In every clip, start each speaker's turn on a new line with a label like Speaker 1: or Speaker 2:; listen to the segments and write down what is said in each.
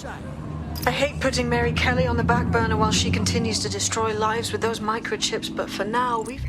Speaker 1: I hate putting Mary Kelly on the back burner while she continues to destroy lives with those microchips, but for now, we've...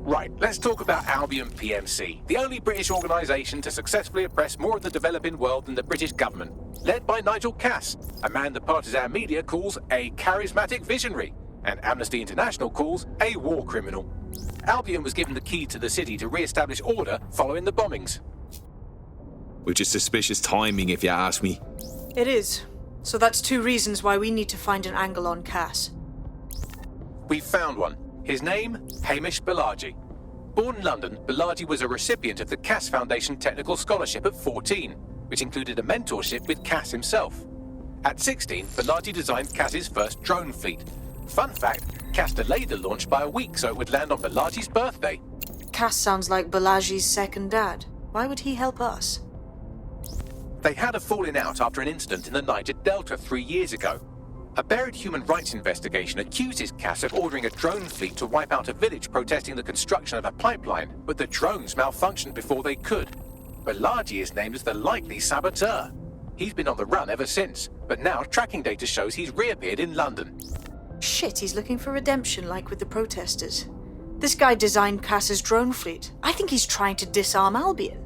Speaker 2: Right, let's talk about Albion PMC, the only British organisation to successfully oppress more of the developing world than the British government, led by Nigel Cass, a man the partisan media calls a charismatic visionary, and Amnesty International calls a war criminal. Albion was given the key to the city to re-establish order following the bombings.
Speaker 3: Which is suspicious timing, if you ask me.
Speaker 1: It is. So that's two reasons why we need to find an angle on Cass.
Speaker 2: We've found one. His name, Hamish Balaji. Born in London, Balaji was a recipient of the Cass Foundation Technical Scholarship at 14, which included a mentorship with Cass himself. At 16, Balaji designed Cass's first drone fleet. Fun fact, Cass delayed the launch by a week so it would land on Balaji's birthday.
Speaker 1: Cass sounds like Balaji's second dad. Why would he help us?
Speaker 2: They had a falling out after an incident in the Niger Delta 3 years ago. A buried human rights investigation accuses Cass of ordering a drone fleet to wipe out a village protesting the construction of a pipeline, but the drones malfunctioned before they could. Balaji is named as the likely saboteur. He's been on the run ever since, but now tracking data shows he's reappeared in London.
Speaker 1: Shit, he's looking for redemption like with the protesters. This guy designed Cass's drone fleet. I think he's trying to disarm Albion.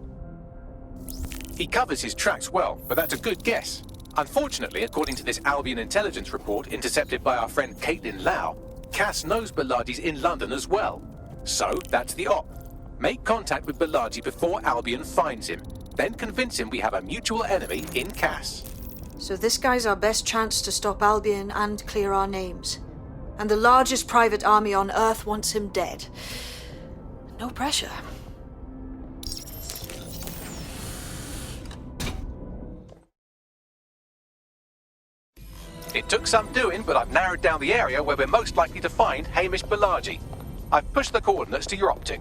Speaker 2: He covers his tracks well, but that's a good guess. Unfortunately, according to this Albion intelligence report intercepted by our friend Caitlin Lau, Cass knows Balaji's in London as well. So, that's the op. Make contact with Balaji before Albion finds him. Then convince him we have a mutual enemy in Cass.
Speaker 1: So this guy's our best chance to stop Albion and clear our names. And the largest private army on Earth wants him dead. No pressure.
Speaker 2: It took some doing, but I've narrowed down the area where we're most likely to find Hamish Balaji. I've pushed the coordinates to your optic.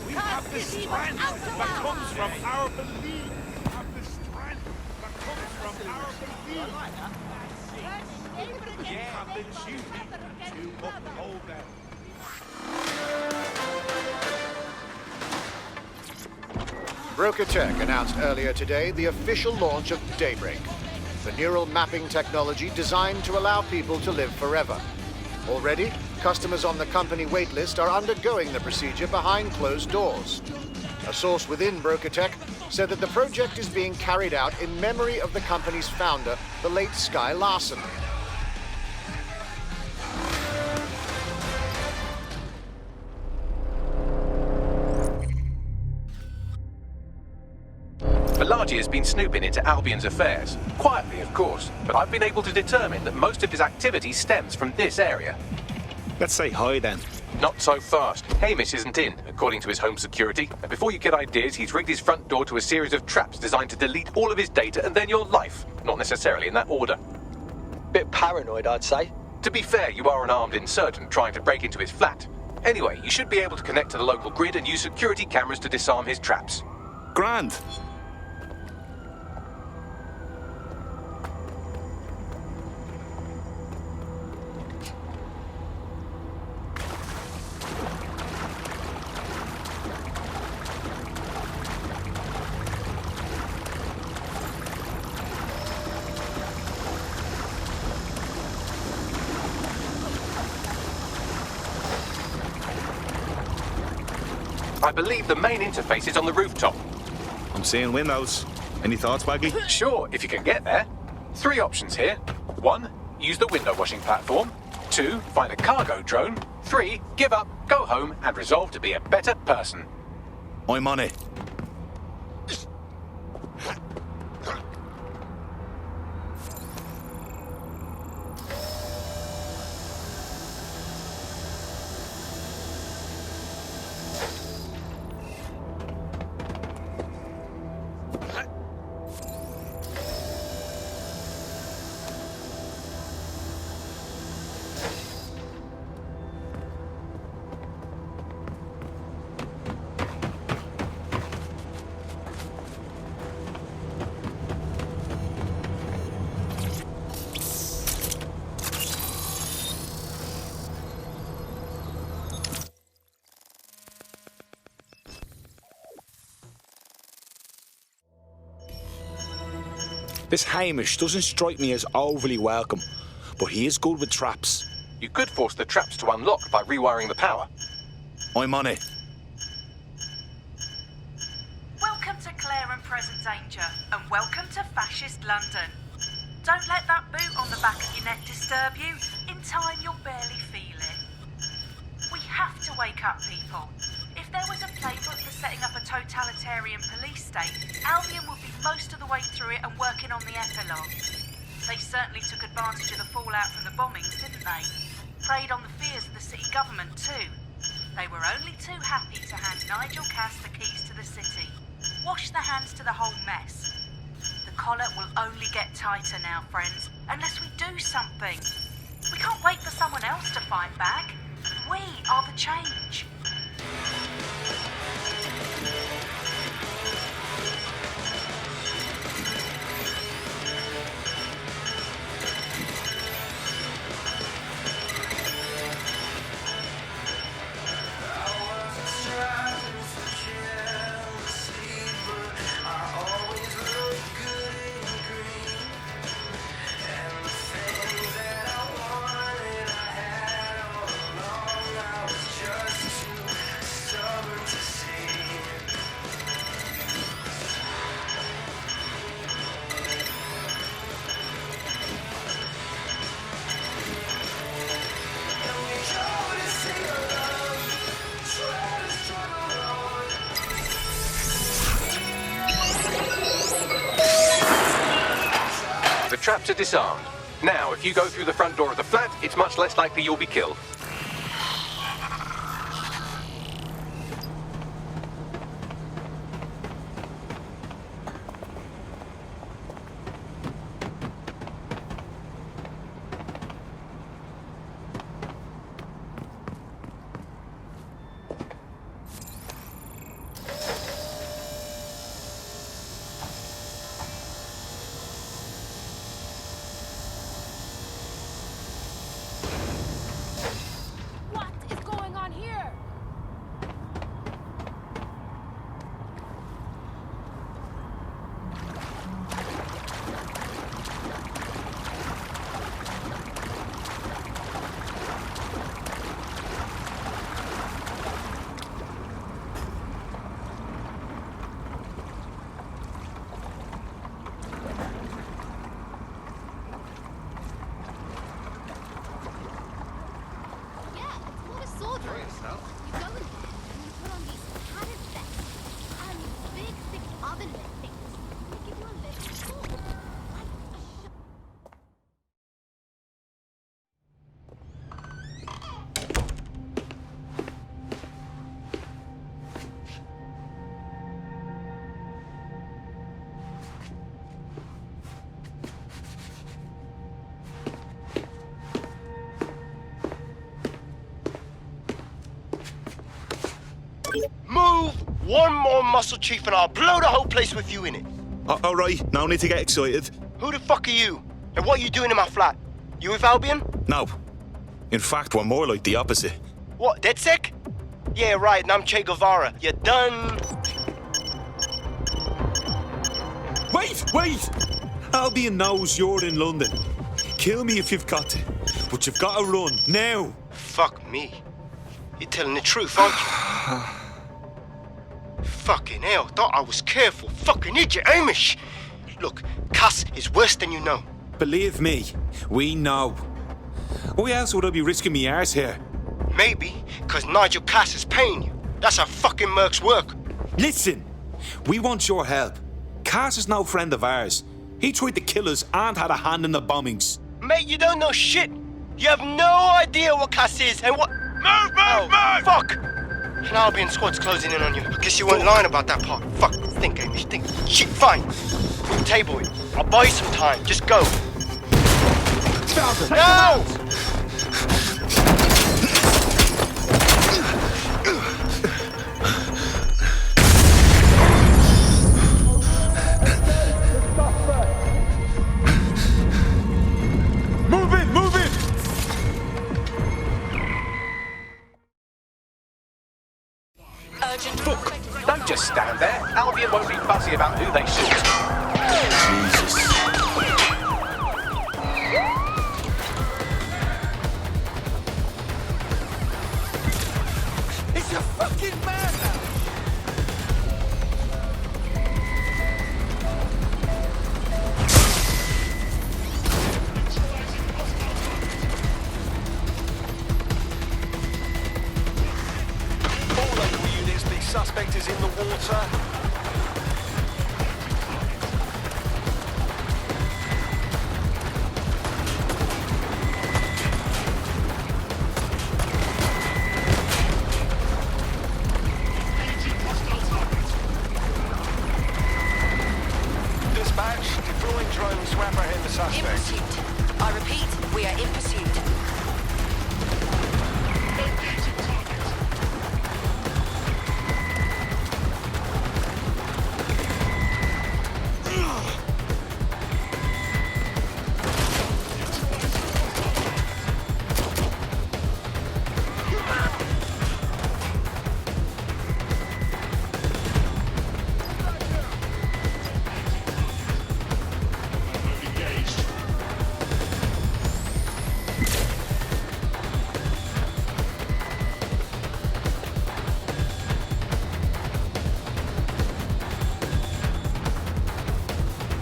Speaker 4: We have the strength that comes from our belief. We have the strength that comes from our belief. We have the duty to uphold them.
Speaker 5: Broker Tech announced earlier today the official launch of Daybreak, the neural mapping technology designed to allow people to live forever. Already, customers on the company waitlist are undergoing the procedure behind closed doors. A source within Broker Tech said that the project is being carried out in memory of the company's founder, the late Sky Larson.
Speaker 2: Balaji has been snooping into Albion's affairs. Quietly, of course, but I've been able to determine that most of his activity stems from this area.
Speaker 3: Let's say hi then.
Speaker 2: Not so fast. Hamish isn't in, according to his home security. And before you get ideas, he's rigged his front door to a series of traps designed to delete all of his data and then your life. Not necessarily in that order.
Speaker 6: Bit paranoid, I'd say.
Speaker 2: To be fair, you are an armed insurgent trying to break into his flat. Anyway, you should be able to connect to the local grid and use security cameras to disarm his traps.
Speaker 3: Grand.
Speaker 2: I believe the main interface is on the rooftop.
Speaker 3: I'm seeing windows. Any thoughts, Bagley?
Speaker 2: Sure, if you can get there. 3 options here. 1, use the window washing platform. 2, find a cargo drone. 3, give up, go home, and resolve to be a better person.
Speaker 3: I'm on it. This Hamish doesn't strike me as overly welcome, but he is good with traps.
Speaker 2: You could force the traps to unlock by rewiring the power.
Speaker 3: I'm on it.
Speaker 7: Welcome to Clare and Present Danger, and welcome to Fascist London. Don't let that boot on the back of your neck disturb you. In time, you'll barely feel it. We have to wake up, people. If there was a playbook for setting up a totalitarian police state, Albion would be most of the way through it and working on the epilogue. They certainly took advantage of the fallout from the bombings, didn't they? Preyed on the fears of the city government too. They were only too happy to hand Nigel Cass the keys to the city. Wash their hands to the whole mess. The collar will only get tighter now, friends, unless we do something. We can't wait for someone else to fight back. We are the change.
Speaker 2: The traps are disarmed. Now, if you go through the front door of the flat, it's much less likely you'll be killed.
Speaker 8: Move! One more muscle chief and I'll blow the whole place with you in it.
Speaker 3: All right, no need to get excited.
Speaker 8: Who the fuck are you? And what are you doing in my flat? You with Albion?
Speaker 3: No. In fact, we're more like the opposite.
Speaker 8: What, DedSec? Yeah, right, and I'm Che Guevara. You done?
Speaker 3: Wait! Albion knows you're in London. Kill me if you've got to, but you've got to run, now.
Speaker 8: Fuck me. You're telling the truth, aren't you? Fucking hell, thought I was careful. Fucking idiot, Amish. Look, Cass is worse than you know.
Speaker 3: Believe me, we know. Why else would I be risking me arse here?
Speaker 8: Maybe, because Nigel Cass is paying you. That's how fucking mercs work.
Speaker 3: Listen, we want your help. Cass is no friend of ours. He tried to kill us and had a hand in the bombings.
Speaker 8: Mate, you don't know shit. You have no idea what Cass is and what...
Speaker 4: Move!
Speaker 8: Fuck! An Albion squad's closing in on you. I guess you weren't lying about that part. Fuck. Think, Amish, think. Shit, fine. We'll table it. I'll buy you some time. Just go. No!
Speaker 3: Move it!
Speaker 2: Look, don't just stand there. Albion won't be fussy about who they shoot.
Speaker 3: Jesus.
Speaker 4: It's a fucking madhouse!
Speaker 9: All local units, the suspect is in the water. Dispatch, deploying drones to apprehend the
Speaker 10: In
Speaker 9: suspect.
Speaker 10: pursuit. I repeat, we are in pursuit.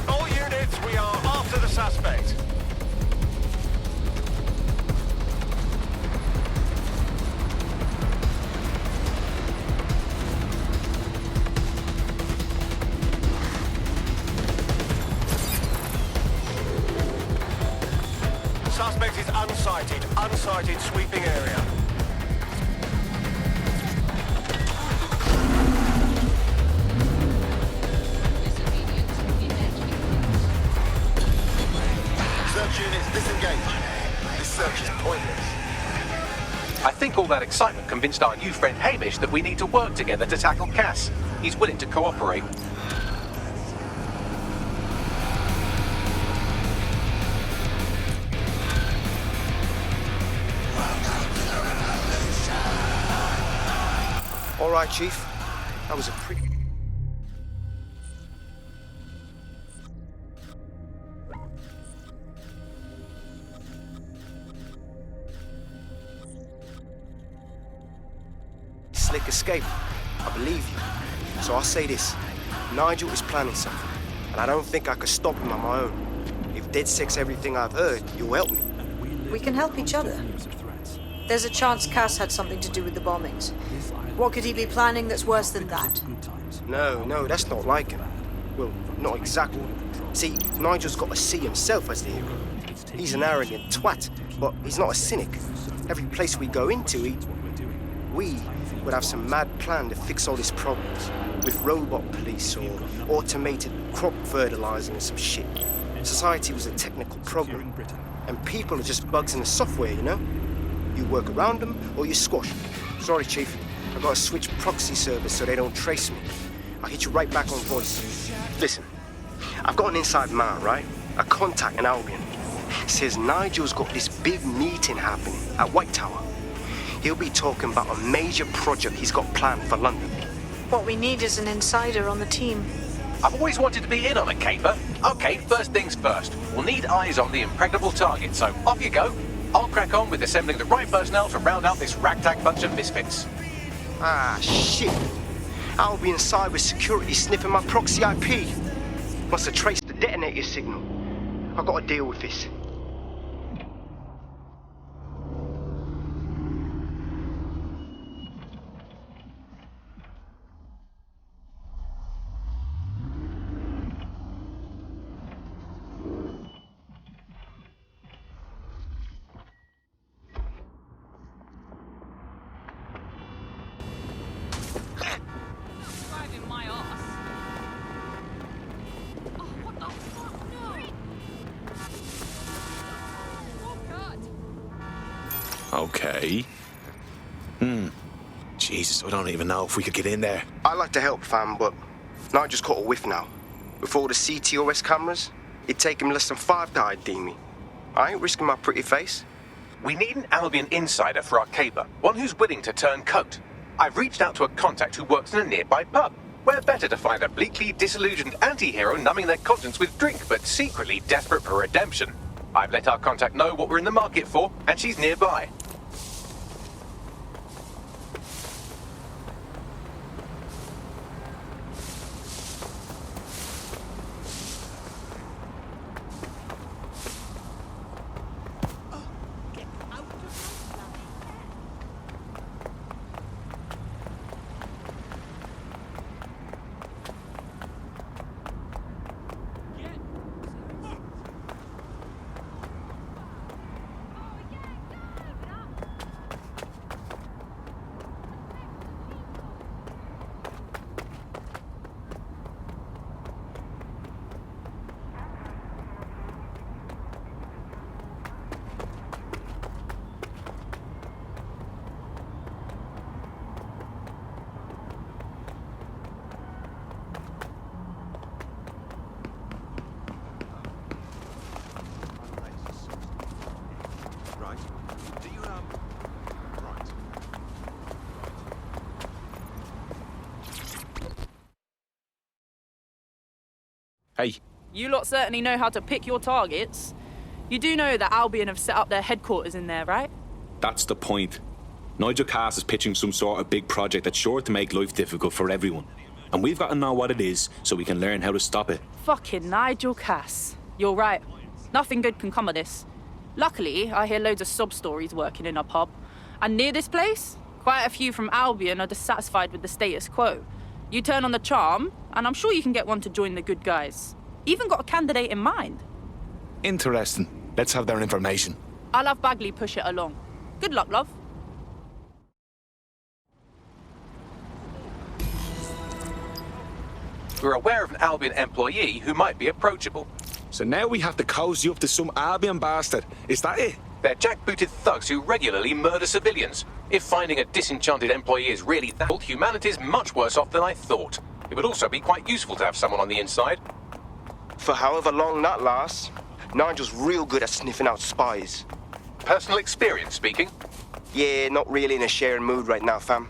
Speaker 9: All units, we are after the suspect. Suspect is unsighted. Unsighted sweeping area.
Speaker 4: Search units, disengage. This search is pointless.
Speaker 2: I think all that excitement convinced our new friend Hamish that we need to work together to tackle Cass. He's willing to cooperate.
Speaker 8: All right, Chief. That was a pretty... slick escape. I believe you. So I'll say this. Nigel is planning something, and I don't think I could stop him on my own. If DedSec's everything I've heard, you'll help me.
Speaker 1: We can help each other. There's a chance Cass had something to do with the bombings. What could he be planning that's worse than that?
Speaker 8: No, that's not like him. Well, not exactly. See, Nigel's got to see himself as the hero. He's an arrogant twat, but he's not a cynic. Every place we go into, we would have some mad plan to fix all these problems. With robot police or automated crop fertilizing and some shit. Society was a technical problem. And people are just bugs in the software, you know? You work around them or you squash them. Sorry, Chief. I've got to switch proxy service so they don't trace me. I'll hit you right back on voice. Listen, I've got an inside man, right? A contact in Albion. Says Nigel's got this big meeting happening at White Tower. He'll be talking about a major project he's got planned for London.
Speaker 1: What we need is an insider on the team.
Speaker 2: I've always wanted to be in on a caper. Okay, first things first. We'll need eyes on the impregnable target, so off you go. I'll crack on with assembling the right personnel to round out this ragtag bunch of misfits.
Speaker 8: Ah, shit. Albion cyber security sniffing my proxy IP. Must have traced the detonator signal. I've got to deal with this.
Speaker 3: Okay. Jesus, I don't even know if we could get in there.
Speaker 8: I'd like to help, fam, but now I just caught a whiff now. With all the CTOS cameras, it'd take him less than 5 to ID me. I ain't risking my pretty face.
Speaker 2: We need an Albion insider for our caper, one who's willing to turn coat. I've reached out to a contact who works in a nearby pub. Where better to find a bleakly disillusioned anti-hero numbing their conscience with drink, but secretly desperate for redemption. I've let our contact know what we're in the market for, and she's nearby.
Speaker 3: Hey.
Speaker 11: You lot certainly know how to pick your targets. You do know that Albion have set up their headquarters in there, right?
Speaker 3: That's the point. Nigel Cass is pitching some sort of big project that's sure to make life difficult for everyone. And we've got to know what it is so we can learn how to stop it.
Speaker 11: Fucking Nigel Cass. You're right. Nothing good can come of this. Luckily, I hear loads of sub-stories working in a pub. And near this place, quite a few from Albion are dissatisfied with the status quo. You turn on the charm, and I'm sure you can get one to join the good guys. Even got a candidate in mind.
Speaker 3: Interesting. Let's have their information.
Speaker 11: I'll have Bagley push it along. Good luck, love.
Speaker 2: We're aware of an Albion employee who might be approachable.
Speaker 3: So now we have to cozy up to some Albion bastard. Is that it?
Speaker 2: They're jackbooted thugs who regularly murder civilians. If finding a disenchanted employee is really that, humanity's much worse off than I thought. It would also be quite useful to have someone on the inside.
Speaker 8: For however long that lasts, Nigel's real good at sniffing out spies.
Speaker 2: Personal experience speaking?
Speaker 8: Yeah, not really in a sharing mood right now, fam.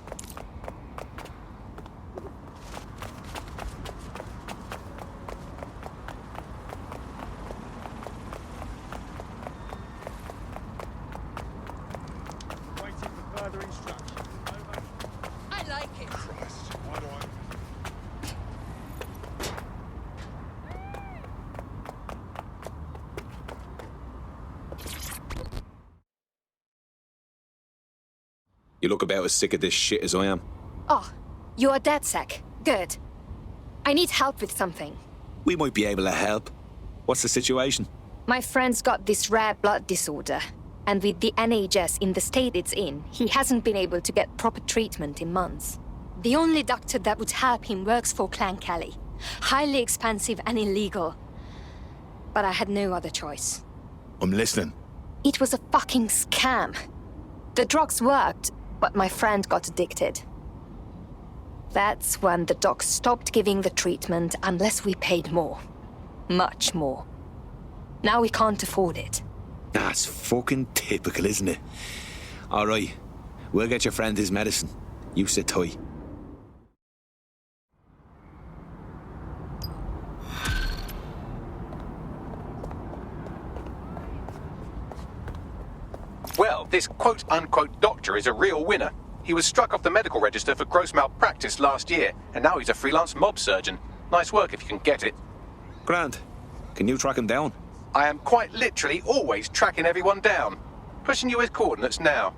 Speaker 3: You look about as sick of this shit as I am.
Speaker 12: Oh, you're dead sec. Good. I need help with something.
Speaker 3: We might be able to help. What's the situation?
Speaker 12: My friend's got this rare blood disorder, and with the NHS in the state it's in, he hasn't been able to get proper treatment in months. The only doctor that would help him works for Clan Kelly. Highly expensive and illegal. But I had no other choice.
Speaker 3: I'm listening.
Speaker 12: It was a fucking scam. The drugs worked, but my friend got addicted. That's when the doc stopped giving the treatment unless we paid more. Much more. Now we can't afford it.
Speaker 3: That's fucking typical, isn't it? All right, we'll get your friend his medicine. You sit tight.
Speaker 2: Well, this quote-unquote doctor is a real winner. He was struck off the medical register for gross malpractice last year, and now he's a freelance mob surgeon. Nice work if you can get it.
Speaker 3: Grant, can you track him down?
Speaker 2: I am quite literally always tracking everyone down. Pushing you his coordinates now.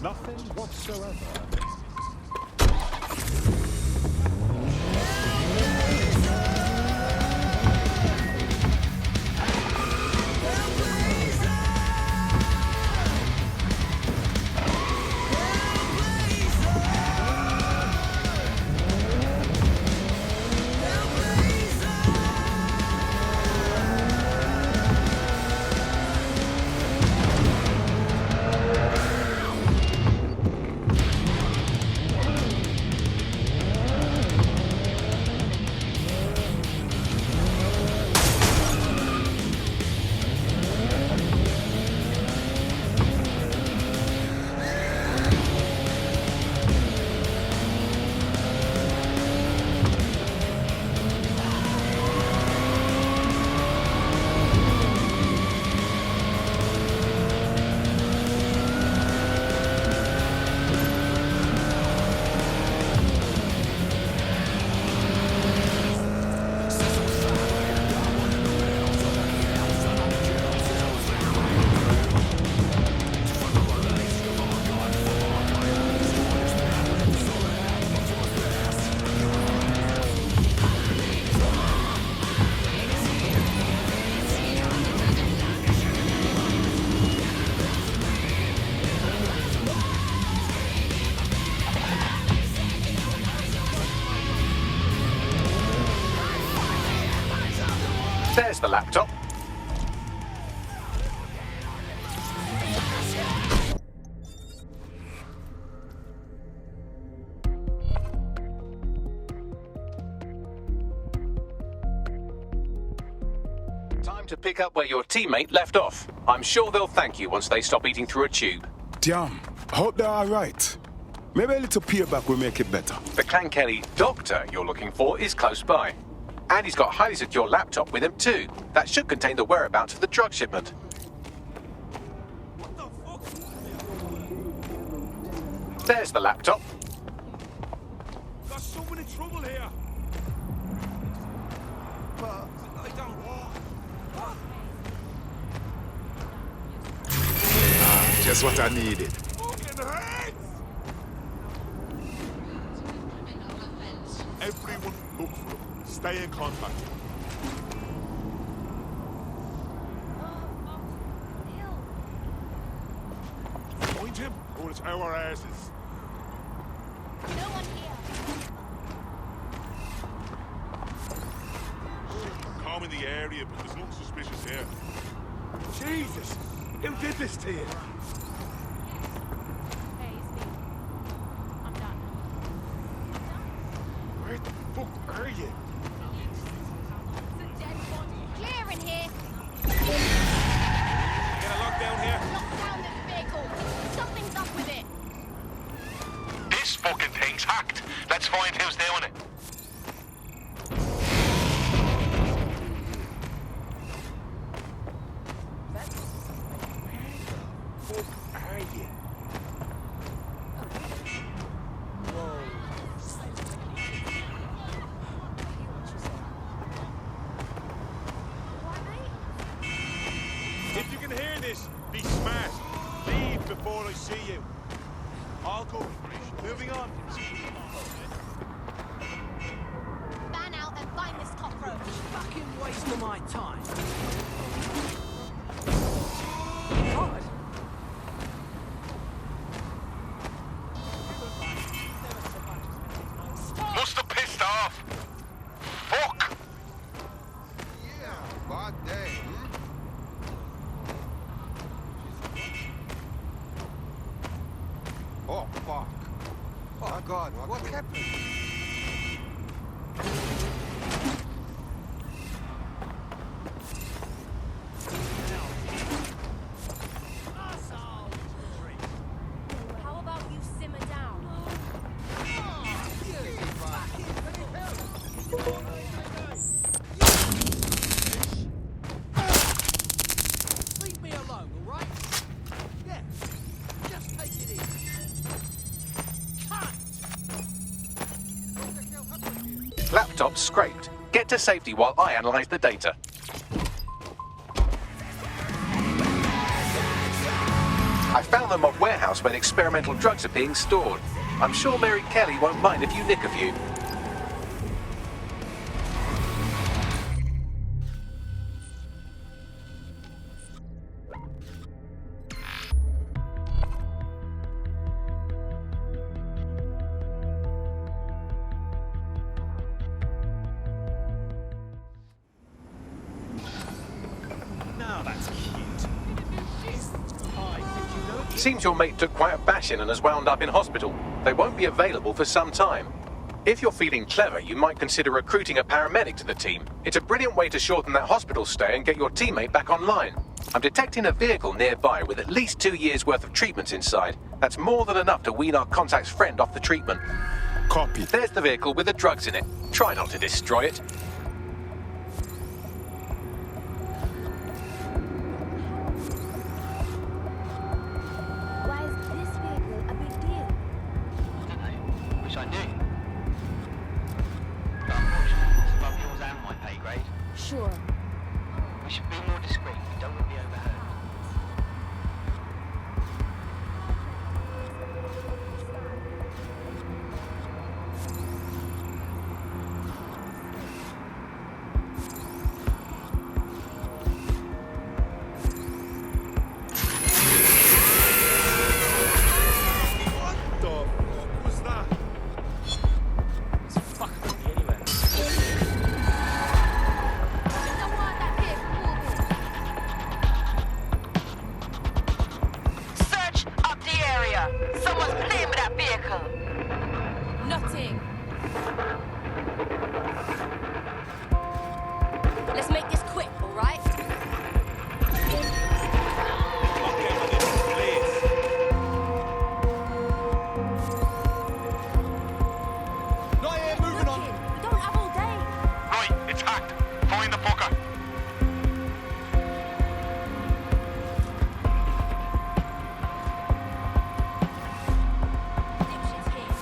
Speaker 4: Nothing whatsoever.
Speaker 2: There's the laptop. Time to pick up where your teammate left off. I'm sure they'll thank you once they stop eating through a tube.
Speaker 13: Damn, hope they're alright. Maybe a little payback will make it better.
Speaker 2: The Clan doctor you're looking for is close by. And he's got a highly secure laptop with him too. That should contain the whereabouts of the drug shipment. There's the laptop.
Speaker 4: Got someone in trouble here. But I don't want.
Speaker 13: Just what I needed.
Speaker 4: Fucking heads! Everyone look for him. Stay in contact. Find him, or it's our asses.
Speaker 14: No one here.
Speaker 4: Calm in the area, but there's nothing suspicious here. Jesus! Who did this to you?
Speaker 14: I'm done.
Speaker 4: Where the fuck are you?
Speaker 14: It's a dead body. Clear in here.
Speaker 4: Get a lockdown here.
Speaker 14: Lock down this vehicle. Something's up with it.
Speaker 9: This fucking thing's hacked. Let's find who's doing it.
Speaker 4: If you can hear this, be smart. Leave before I see you. All good. Moving on.
Speaker 14: Ban out and find this cockroach.
Speaker 15: Fucking waste of my time.
Speaker 4: God.
Speaker 9: Must have pissed off. Fuck.
Speaker 16: Yeah, bad day, Oh, fuck. Oh, God, what happened?
Speaker 14: How about
Speaker 2: Laptop scraped. Get to safety while I analyze the data. I found the mob warehouse where the experimental drugs are being stored. I'm sure Mary Kelly won't mind if you nick a few.
Speaker 4: Now that's cute.
Speaker 2: Seems your mate took quite a bashing and has wound up in hospital. They won't be available for some time. If you're feeling clever, you might consider recruiting a paramedic to the team. It's a brilliant way to shorten that hospital stay and get your teammate back online. I'm detecting a vehicle nearby with at least 2 years' worth of treatments inside. That's more than enough to wean our contact's friend off the treatment.
Speaker 13: Copy.
Speaker 2: There's the vehicle with the drugs in it. Try not to destroy it.
Speaker 14: Why is this vehicle a big deal?
Speaker 17: I don't know. Wish I knew. But unfortunately, it's above yours and my pay grade.
Speaker 14: Sure.
Speaker 17: We should be more discreet. We don't want to be overheard.
Speaker 4: What the fuck was that?
Speaker 17: It's fucking with me anyway.
Speaker 14: Don't want that vehicle.
Speaker 10: Search up the area. Someone's playing with that vehicle.
Speaker 14: Nothing. Let's make this quick, all right?
Speaker 4: Not here, moving on.
Speaker 14: We don't have all day.
Speaker 9: Right, it's hacked. Find the fucker.
Speaker 14: Dipshit's here.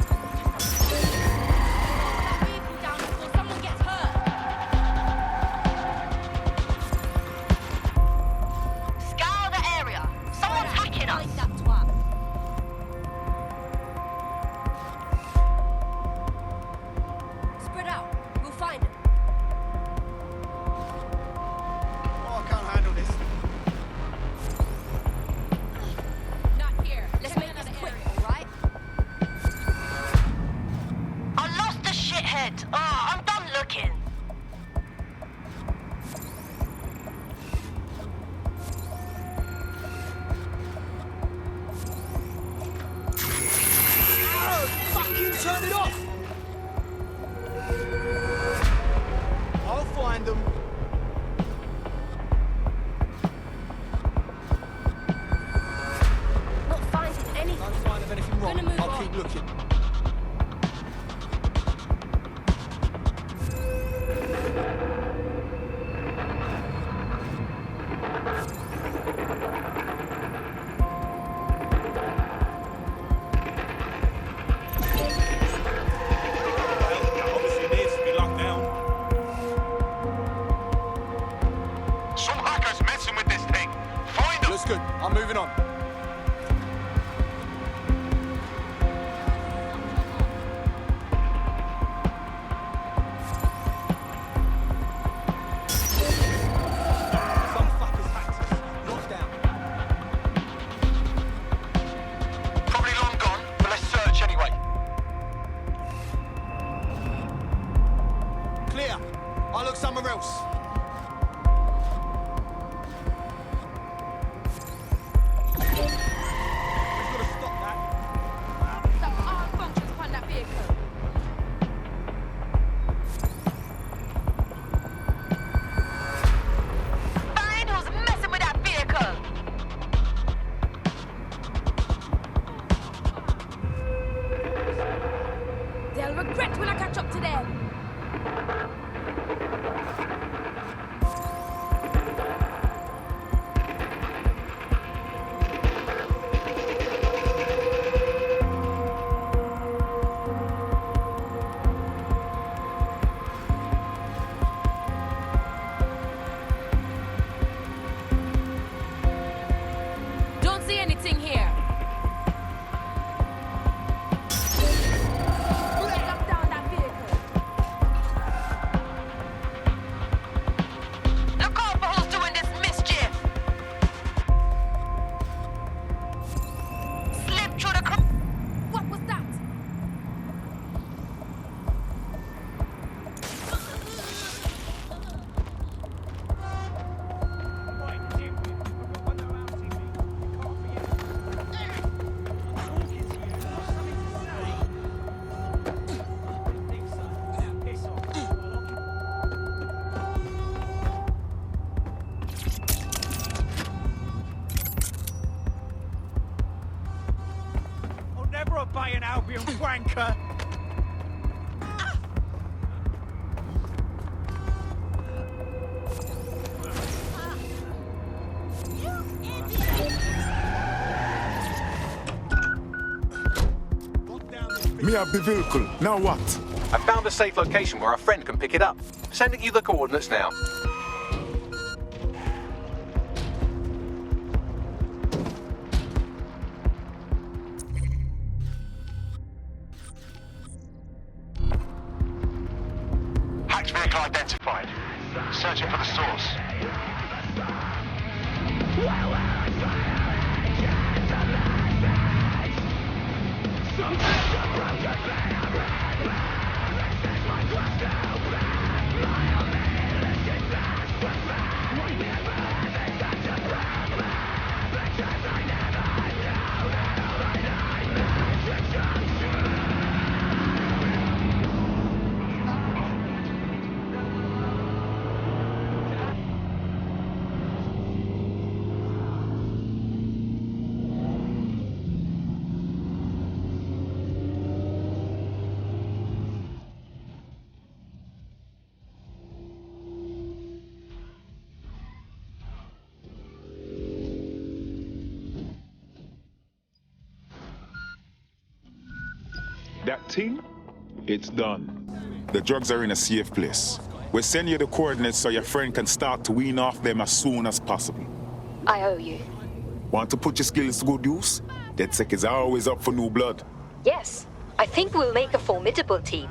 Speaker 14: That vehicle down before someone gets hurt.
Speaker 10: Scour the area. Someone's hacking us.
Speaker 14: Find that twat. Spread out. We'll find him.
Speaker 4: Oh, I can't handle this.
Speaker 14: Not here. Let's make this quick, all right?
Speaker 10: I lost the shithead. Oh, I'm done looking.
Speaker 4: Fucking turn it off! I'll find them.
Speaker 14: Not finding anything.
Speaker 4: Don't find them anything wrong.
Speaker 14: Gonna move
Speaker 4: I'll
Speaker 14: on.
Speaker 4: keep looking. Well, that obviously needs to be locked down.
Speaker 9: Some hacker's messing with this thing. Find them.
Speaker 4: Looks good. I'm moving on. Some fuckers hacked us. Locked down.
Speaker 9: Probably long gone, but let's search anyway.
Speaker 4: Clear. I'll look somewhere else. by an Albion wanker!
Speaker 13: Me have the vehicle. Now what?
Speaker 2: I found a safe location where a friend can pick it up. Sending you the coordinates now.
Speaker 9: Hacked vehicle identified. Searching for the source.
Speaker 13: That thing? It's done. The drugs are in a safe place. We'll send you the coordinates so your friend can start to wean off them as soon as possible.
Speaker 12: I owe you.
Speaker 13: Want to put your skills to good use? DedSec is always up for new blood.
Speaker 12: Yes, I think we'll make a formidable team.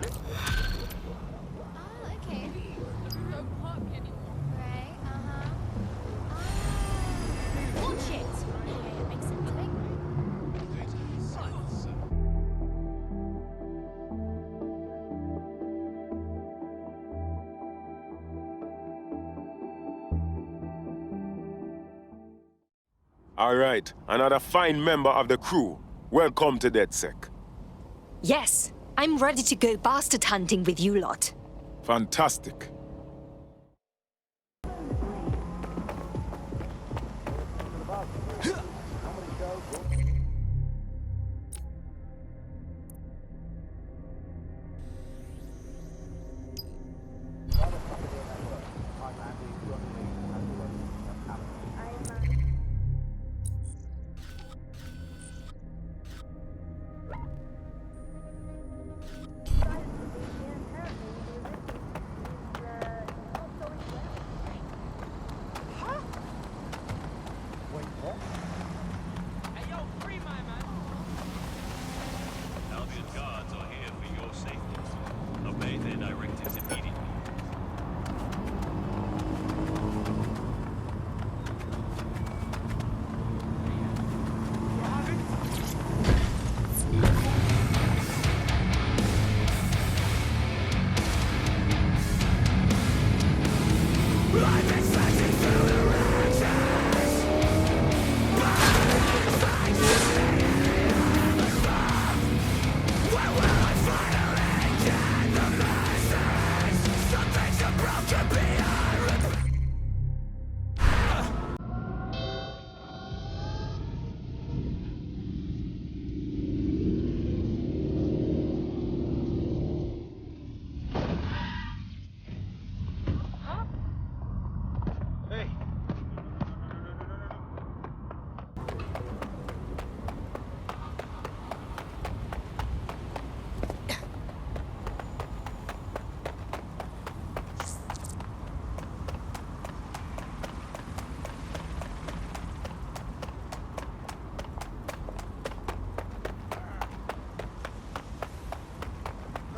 Speaker 13: All right, another fine member of the crew. Welcome to DedSec.
Speaker 12: Yes, I'm ready to go bastard hunting with you lot.
Speaker 13: Fantastic.
Speaker 18: Albion guards are here for your safety. Obey their directives immediately.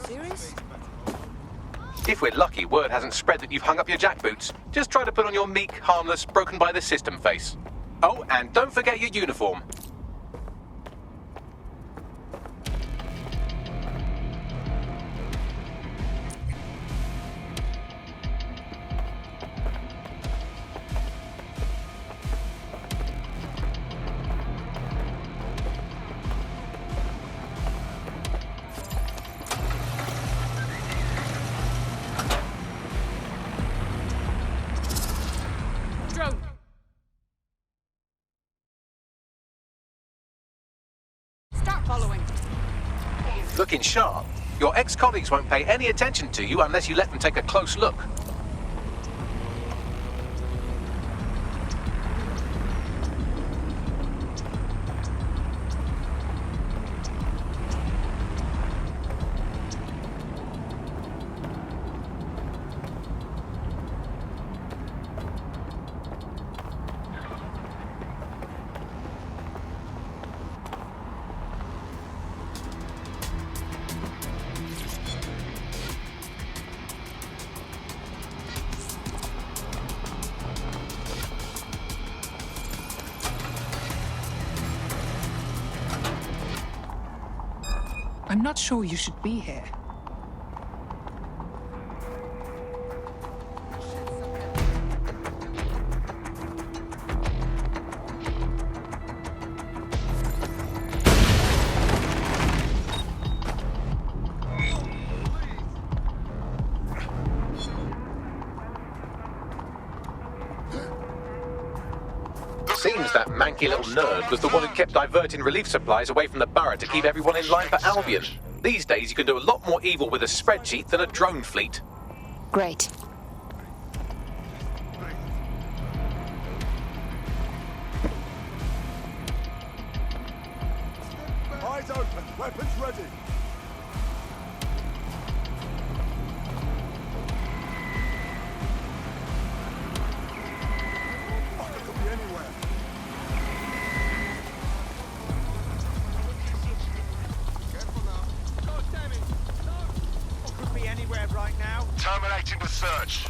Speaker 1: Serious?
Speaker 2: If we're lucky, word hasn't spread that you've hung up your jackboots. Just try to put on your meek, harmless, broken by the system face. Oh, and don't forget your uniform. Looking sharp. Your ex-colleagues won't pay any attention to you unless you let them take a close look.
Speaker 19: I'm not sure you should be here.
Speaker 2: Seems that manky little nerd was the one who kept diverting relief supplies away from the borough to keep everyone in line for Albion. These days you can do a lot more evil with a spreadsheet than a drone fleet.
Speaker 12: Great.
Speaker 4: Eyes open, weapons ready. Fucker could be anywhere. Careful now. God damn it. No.
Speaker 15: Could be anywhere right now.
Speaker 9: Terminating the search.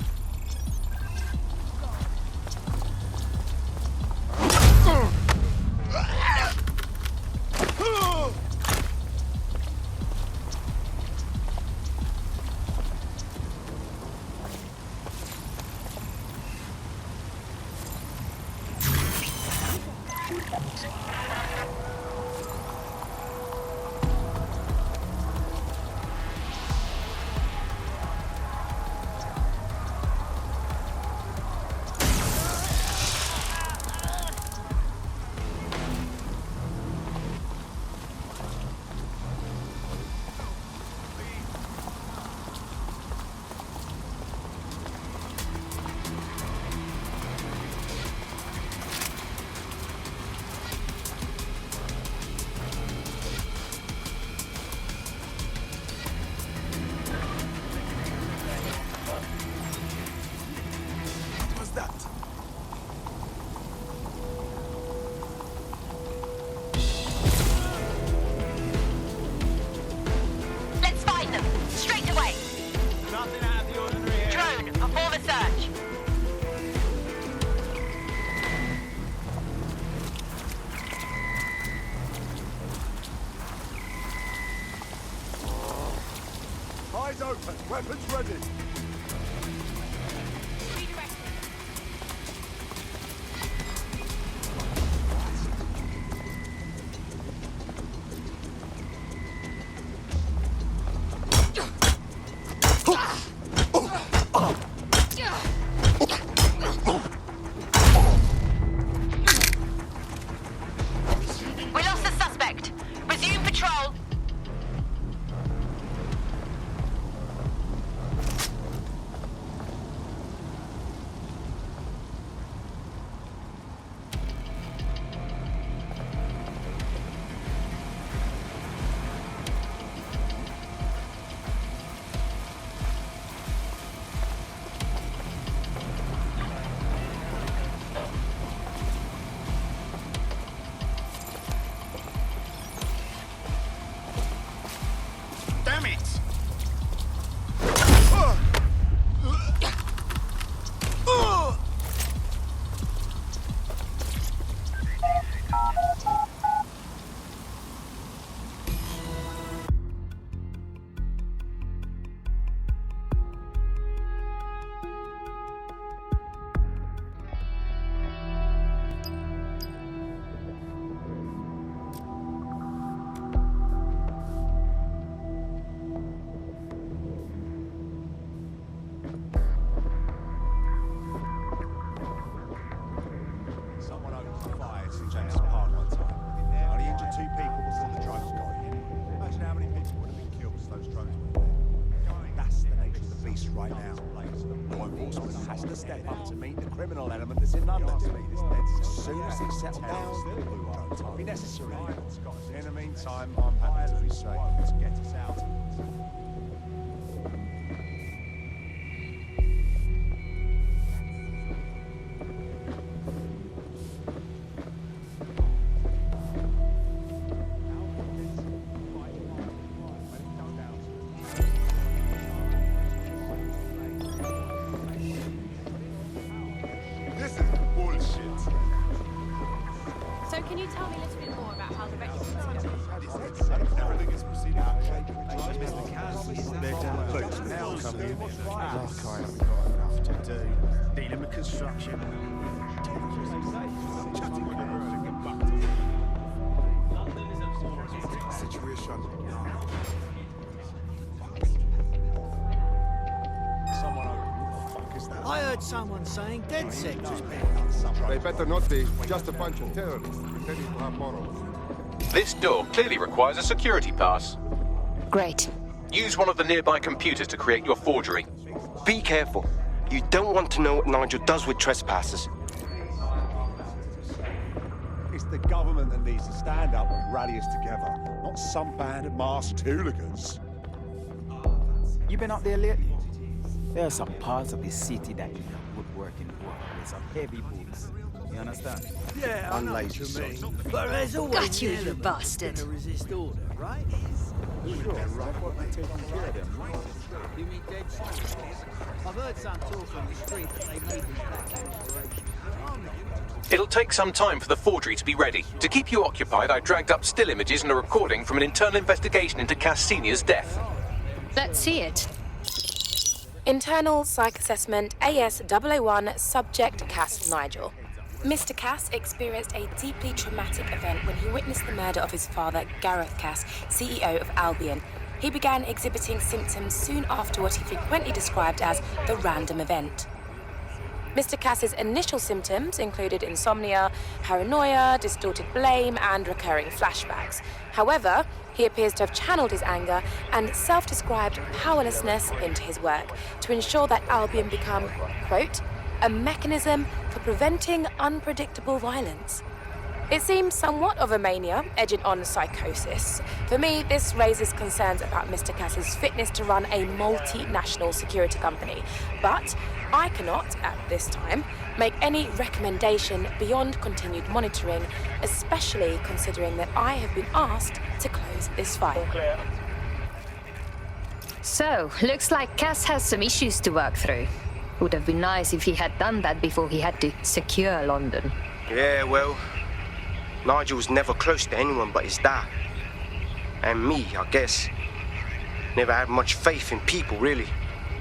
Speaker 10: Let's find them. Straight away.
Speaker 15: Nothing out of the ordinary here.
Speaker 10: Drone, perform a search.
Speaker 4: Eyes open, weapons ready.
Speaker 10: We lost the suspect. Resume patrol.
Speaker 4: has to step up to meet the criminal element that's in London. As soon as it's settled down, it'll be necessary. In the meantime, I'm happy to be safe. Let's get us out.
Speaker 14: So can you tell me a little bit more about how the register's going?
Speaker 4: Everything is proceeding now coming in. Like I haven't got enough to do. Dealing with construction. Situation.
Speaker 15: I heard someone saying DedSec just
Speaker 16: They better not be. Just a bunch of terrorists pretending to have morals.
Speaker 2: This door clearly requires a security pass.
Speaker 12: Great.
Speaker 2: Use one of the nearby computers to create your forgery.
Speaker 8: Be careful. You don't want to know what Nigel does with trespassers.
Speaker 4: It's the government that needs to stand up and rally us together, not some band of masked hooligans.
Speaker 15: You been up there lately? There are some parts of the city that need woodworking work with some heavy boots. You understand? Yeah, I know what you mean. But there's always
Speaker 1: Got you, you bastard.
Speaker 15: to resist order, right?
Speaker 4: Sure, right? What they taking care of them?
Speaker 15: You mean dead silence? I've heard some talk on the street that they made these back inspiration. I'm not.
Speaker 2: It'll take some time for the forgery to be ready. To keep you occupied, I dragged up still images and a recording from an internal investigation into Cass Senior's death.
Speaker 12: Let's see it.
Speaker 20: Internal Psych Assessment AS001 Subject Cass Nigel. Mr. Cass experienced a deeply traumatic event when he witnessed the murder of his father, Gareth Cass, CEO of Albion. He began exhibiting symptoms soon after what he frequently described as the random event. Mr. Cass's initial symptoms included insomnia, paranoia, distorted blame, and recurring flashbacks. However, he appears to have channeled his anger and self-described powerlessness into his work to ensure that Albion become, quote, a mechanism for preventing unpredictable violence. It seems somewhat of a mania, edging on psychosis. For me, this raises concerns about Mr. Cass's fitness to run a multinational security company. But I cannot, at this time, make any recommendation beyond continued monitoring, especially considering that I have been asked to close this file.
Speaker 12: So, looks like Cass has some issues to work through. Would have been nice if he had done that before he had to secure London.
Speaker 8: Yeah, well, Nigel was never close to anyone but his dad. And me, I guess. Never had much faith in people, really.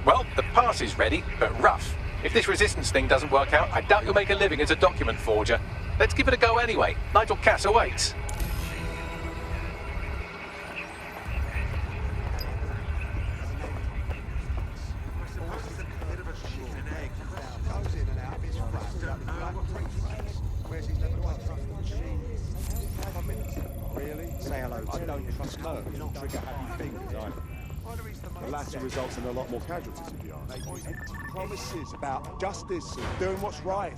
Speaker 2: Well, the pass is ready, but rough. If this resistance thing doesn't work out, I doubt you'll make a living as a document forger. Let's give it a go anyway. Nigel Cass awaits.
Speaker 4: Really? Say hello to I don't trust no. Trigger happy fingers, either. The latter results in a lot more casualties, if you ask. Empty promises about justice and doing what's right.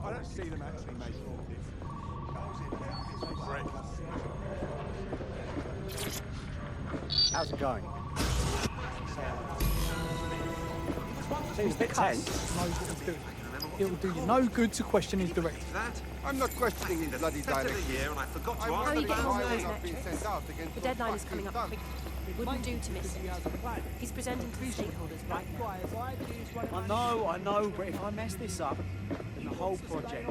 Speaker 4: I don't see them actually making a difference. How's it going? Seems a bit tense.
Speaker 21: It'll do you no good to question his director.
Speaker 16: I'm not questioning his bloody director.
Speaker 14: How are you getting on with his metrics? The deadline is coming up quickly. It wouldn't do to miss it. He's presenting to the stakeholders, right?
Speaker 15: I know, but if I mess this up, then the whole project...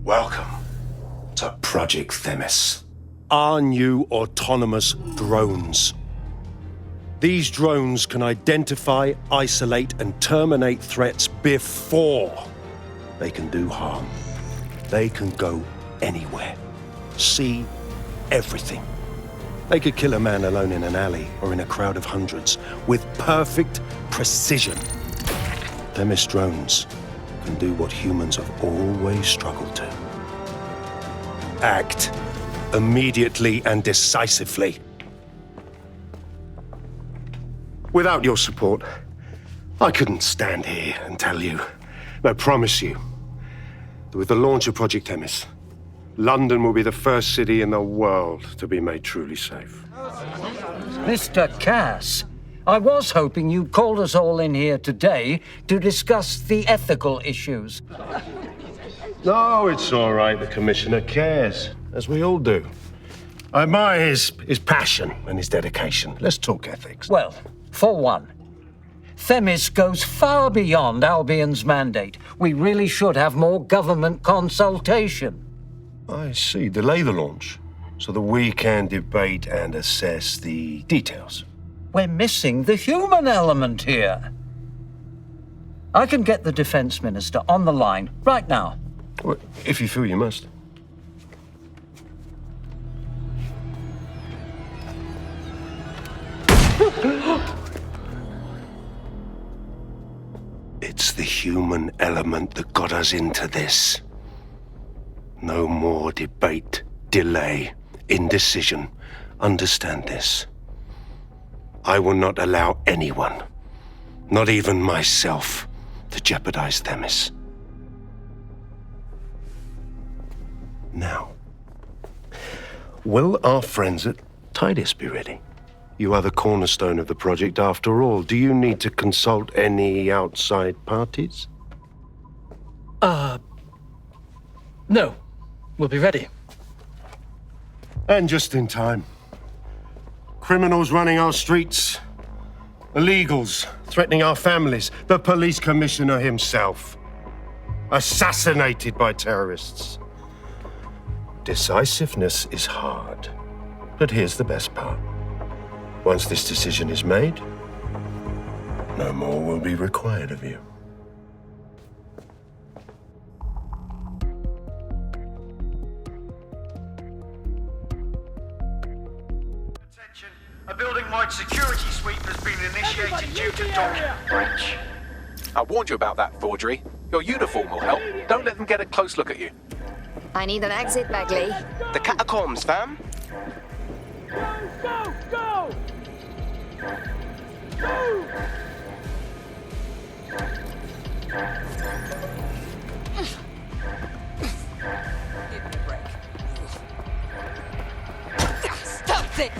Speaker 22: Welcome to Project Themis.
Speaker 23: Our new autonomous drones. These drones can identify, isolate, and terminate threats before they can do harm. They can go anywhere, see everything. They could kill a man alone in an alley or in a crowd of hundreds with perfect precision. Themis drones can do what humans have always struggled to. Act immediately and decisively. Without your support, I couldn't stand here and tell you, I promise you, that with the launch of Project Themis, London will be the first city in the world to be made truly safe.
Speaker 5: Mr. Cass, I was hoping you'd called us all in here today to discuss the ethical issues.
Speaker 23: No, it's all right. The Commissioner cares, as we all do. I admire his passion and his dedication. Let's talk ethics.
Speaker 5: Well, for one, Themis goes far beyond Albion's mandate. We really should have more government consultation.
Speaker 23: I see. Delay the launch so that we can debate and assess the details.
Speaker 5: We're missing the human element here. I can get the Defense Minister on the line right now.
Speaker 23: Well, if you feel you must. It's the human element that got us into this. No more debate, delay, indecision. Understand this. I will not allow anyone, not even myself, to jeopardize Themis. Now, will our friends at Tidus be ready? You are the cornerstone of the project after all. Do you need to consult any outside parties?
Speaker 5: No. We'll be ready.
Speaker 23: And just in time. Criminals running our streets. Illegals threatening our families. The police commissioner himself. Assassinated by terrorists. Decisiveness is hard. But here's the best part. Once this decision is made, no more will be required of you.
Speaker 6: A building-wide security sweep has been initiated due to document breach.
Speaker 2: I warned you about that forgery. Your uniform will help. Don't let them get a close look at you.
Speaker 12: I need an exit, Bagley.
Speaker 8: The catacombs, fam.
Speaker 6: Go! Go! Go!
Speaker 10: Stop it!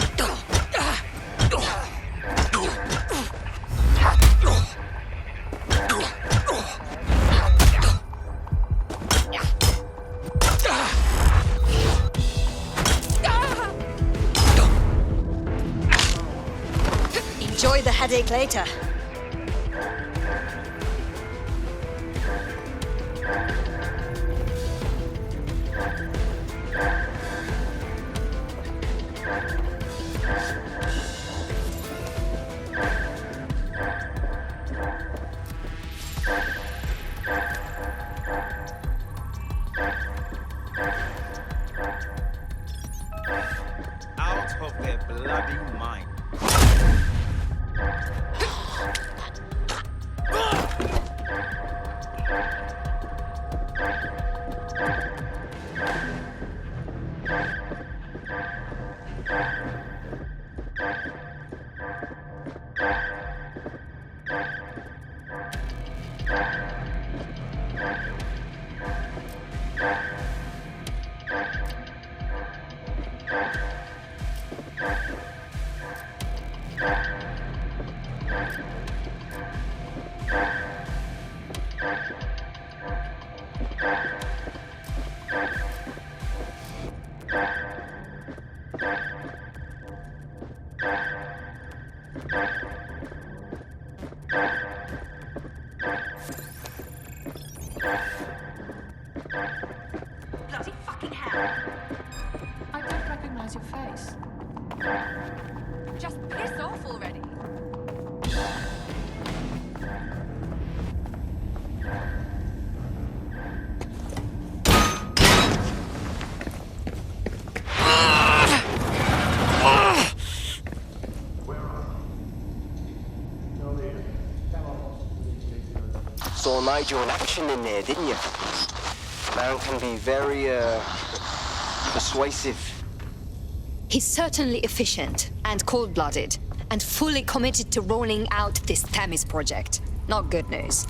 Speaker 1: Enjoy the headache later.
Speaker 15: Out of their bloody mind.
Speaker 14: Bloody fucking hell! I don't recognize your face. Just piss off already.
Speaker 8: Saw Nigel in action in there, didn't you? Man can be very, persuasive.
Speaker 12: He's certainly efficient and cold-blooded, and fully committed to rolling out this Themis project. Not good news.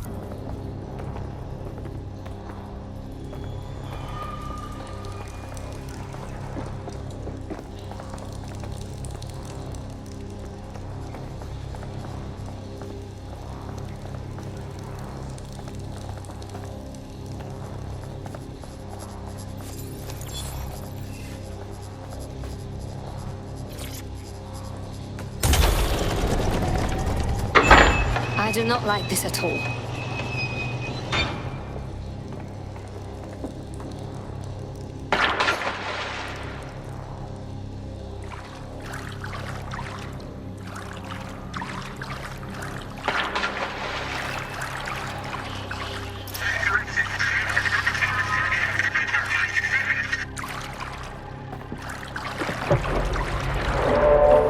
Speaker 12: I do not like this at all.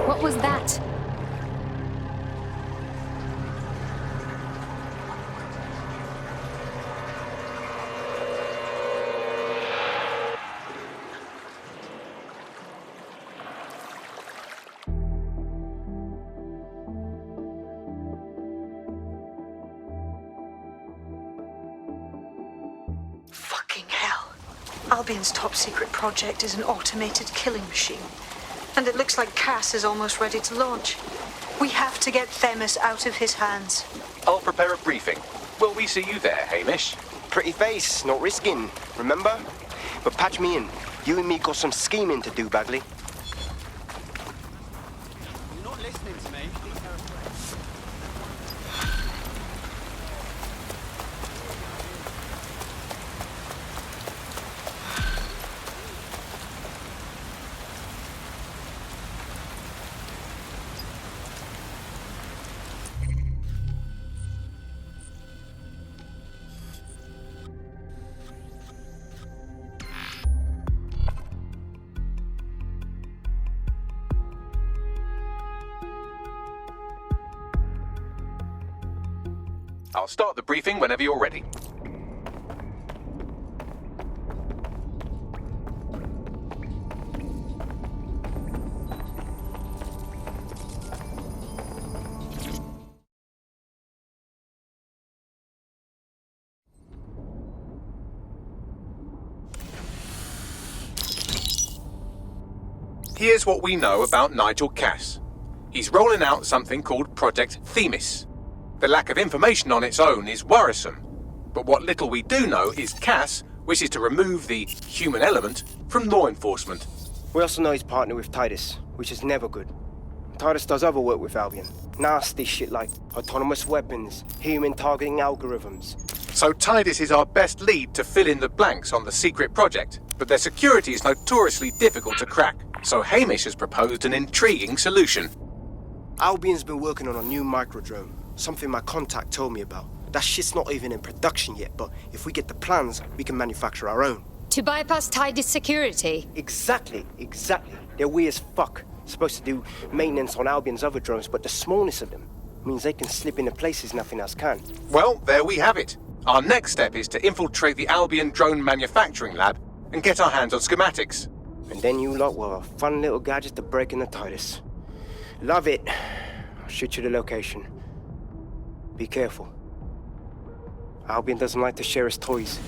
Speaker 12: What was that?
Speaker 1: Fucking hell. Albion's top secret project is an automated killing machine. And it looks like Cass is almost ready to launch. We have to get Themis out of his hands.
Speaker 2: I'll prepare a briefing. Will we see you there, Hamish?
Speaker 8: Pretty face, not risking, remember? But patch me in. You and me got some scheming to do, Bagley.
Speaker 15: You're not listening to me.
Speaker 2: I'll start the briefing whenever you're ready. Here's what we know about Nigel Cass. He's rolling out something called Project Themis. The lack of information on its own is worrisome, but what little we do know is Cass wishes to remove the human element from law enforcement.
Speaker 8: We also know he's partnered with Titus, which is never good. Titus does other work with Albion. Nasty shit like autonomous weapons, human targeting algorithms.
Speaker 2: So Titus is our best lead to fill in the blanks on the secret project, but their security is notoriously difficult to crack, so Hamish has proposed an intriguing solution.
Speaker 8: Albion's been working on a new microdrone. Something my contact told me about. That shit's not even in production yet, but if we get the plans, we can manufacture our own.
Speaker 12: To bypass Titus security?
Speaker 8: Exactly. They're weird as fuck. Supposed to do maintenance on Albion's other drones, but the smallness of them means they can slip into places nothing else can.
Speaker 2: Well, there we have it. Our next step is to infiltrate the Albion drone manufacturing lab and get our hands on schematics.
Speaker 8: And then you lot will have a fun little gadget to break in the Titus. Love it. I'll shoot you the location. Be careful. Albion doesn't like to share his toys.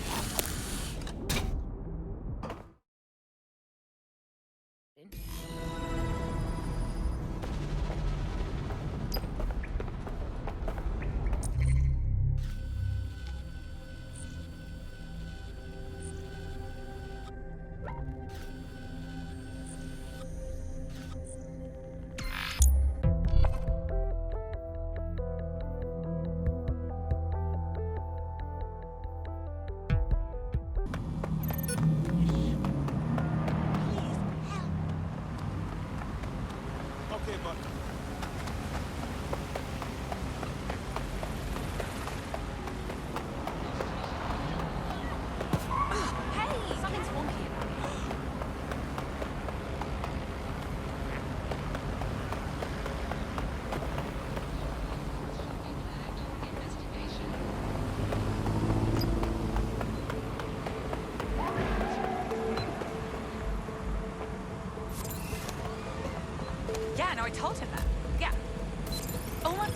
Speaker 14: I told him that. Yeah. Oh my...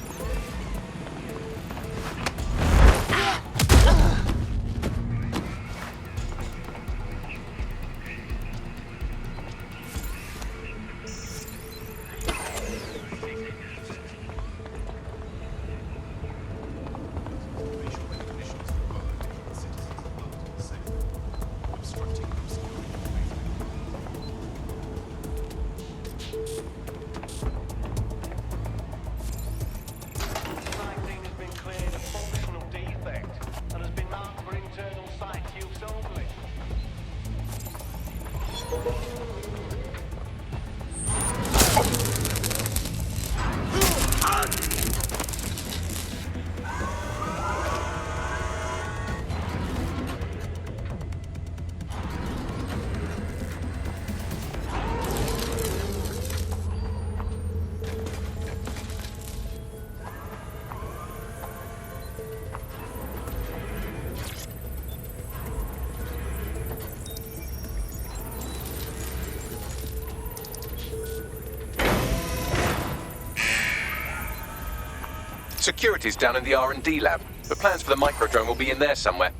Speaker 2: Security's down in the R&D lab. The plans for the microdrone will be in there somewhere.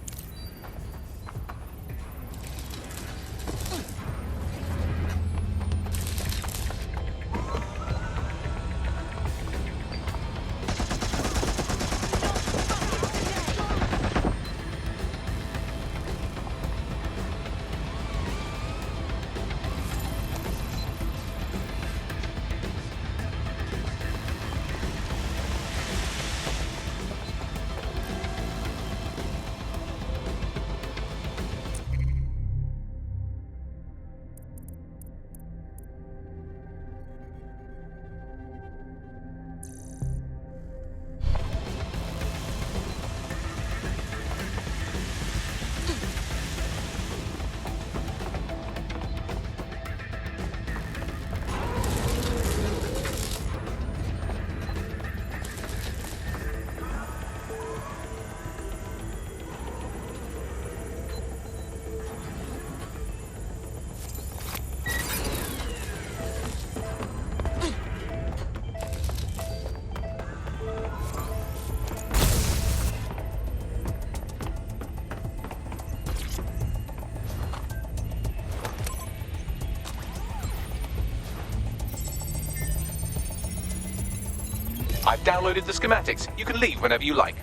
Speaker 2: I've downloaded the schematics. You can leave whenever you like.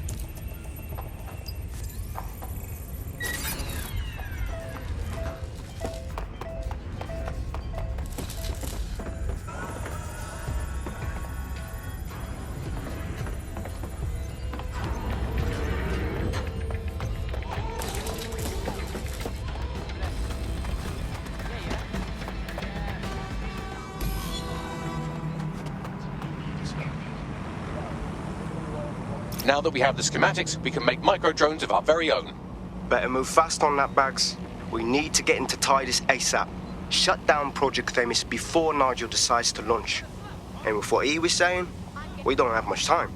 Speaker 2: Now that we have the schematics, we can make micro-drones of our very own.
Speaker 8: Better move fast on that, Bags. We need to get into Titus ASAP. Shut down Project Themis before Nigel decides to launch. And with what he was saying, we don't have much time.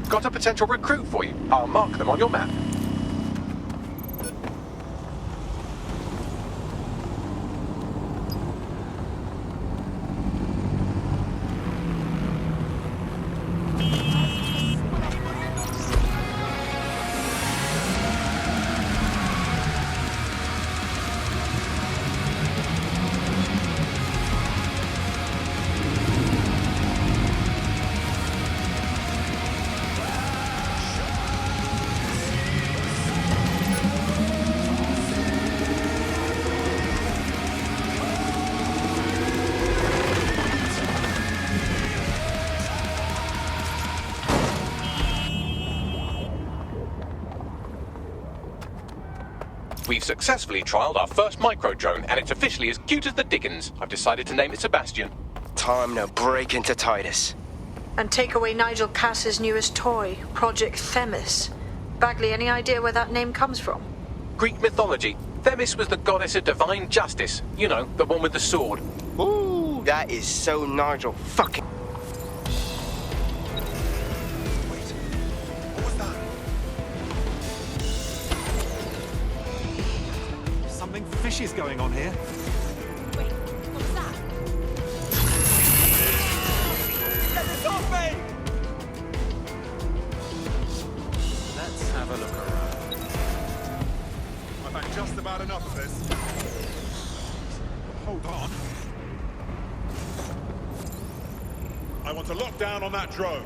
Speaker 2: Got a potential recruit for you. I'll mark them on your map. we've successfully trialled our first micro-drone, and it's officially as cute as the dickens. I've decided to name it Sebastian.
Speaker 8: Time to break into Titus.
Speaker 1: And take away Nigel Cass's newest toy, Project Themis. Bagley, any idea where that name comes from?
Speaker 2: Greek mythology. Themis was the goddess of divine justice. You know, the one with the sword.
Speaker 8: Ooh, that is so Nigel fucking...
Speaker 3: Something fishy is going on here.
Speaker 14: Wait, what was that?
Speaker 3: Get this off me! Let's have a look around.
Speaker 4: I've had just about enough of this. Hold on. I want to lock down on that drone.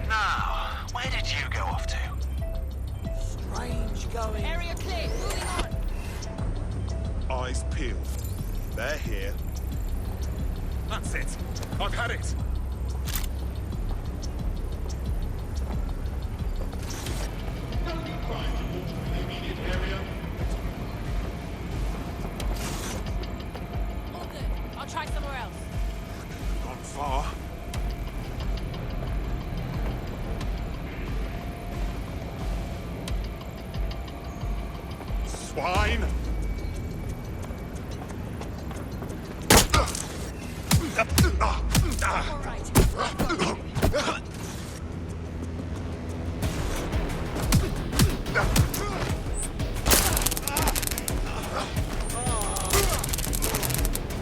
Speaker 6: Now, where did you go off to?
Speaker 3: Strange going.
Speaker 14: Area clear, moving on.
Speaker 4: Eyes peeled. They're here. That's it. I've had it.
Speaker 14: All good. I'll try somewhere else.
Speaker 4: Gone far. Swine!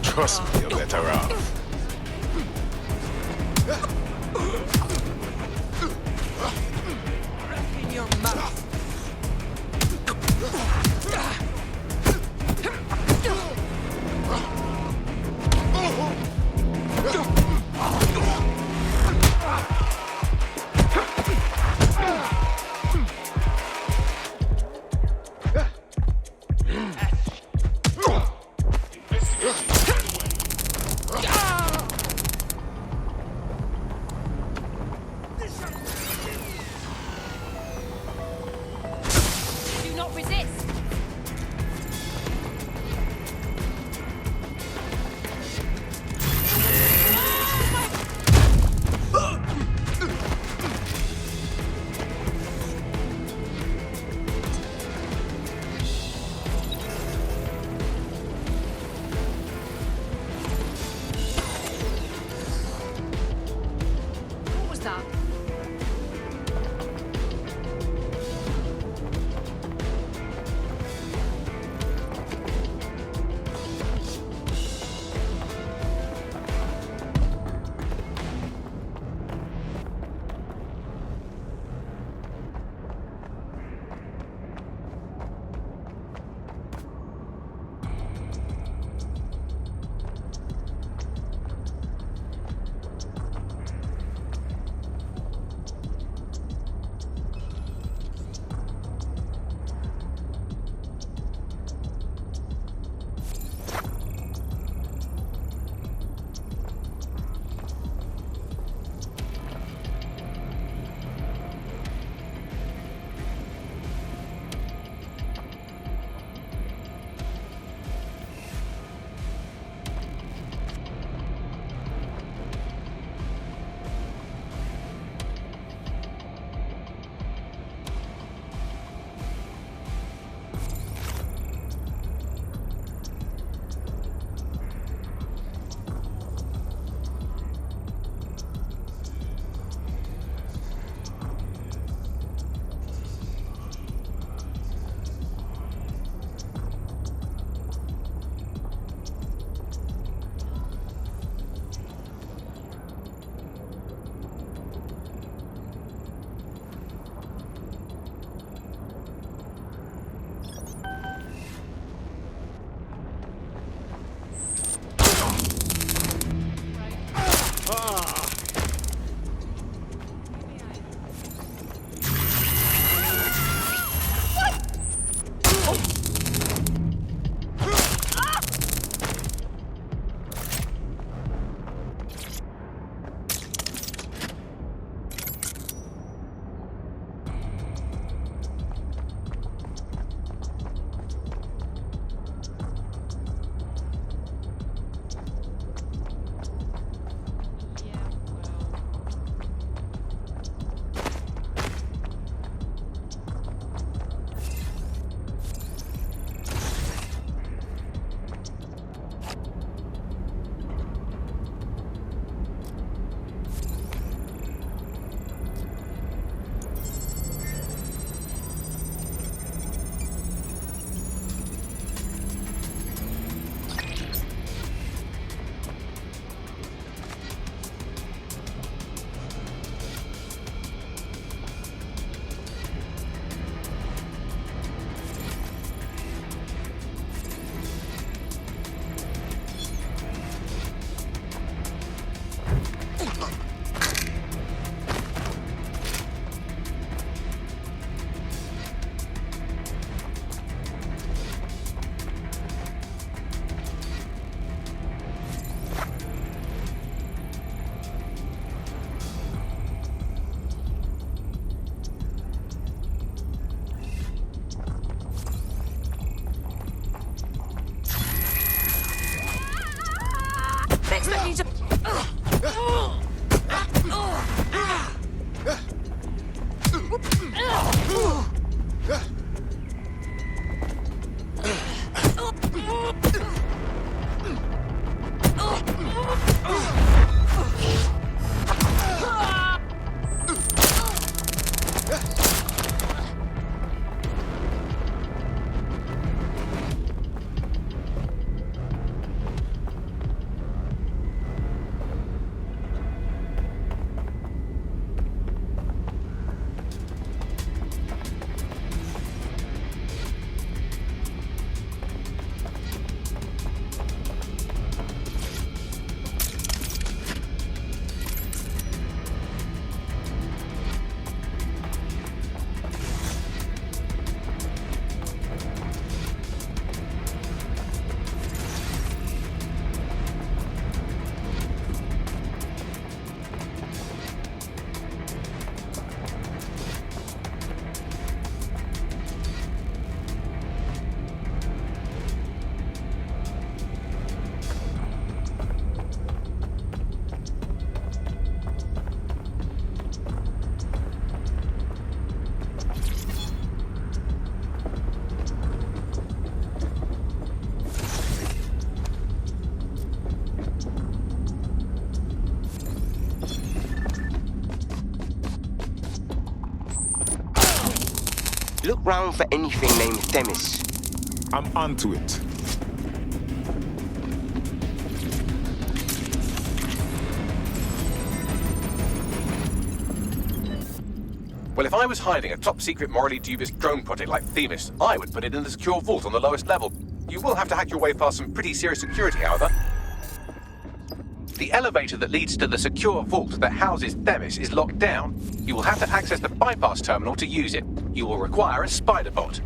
Speaker 13: Trust me, you're better off.
Speaker 3: In your mouth.
Speaker 14: Do not resist. What was that?
Speaker 8: Look round for anything named Themis.
Speaker 13: I'm onto it.
Speaker 2: Well, if I was hiding a top-secret, morally dubious drone project like Themis, I would put it in a secure vault on the lowest level. You will have to hack your way past some pretty serious security, however. The elevator that leads to the secure vault that houses Themis is locked down. You will have to access the bypass terminal to use it. You will require a spider bot.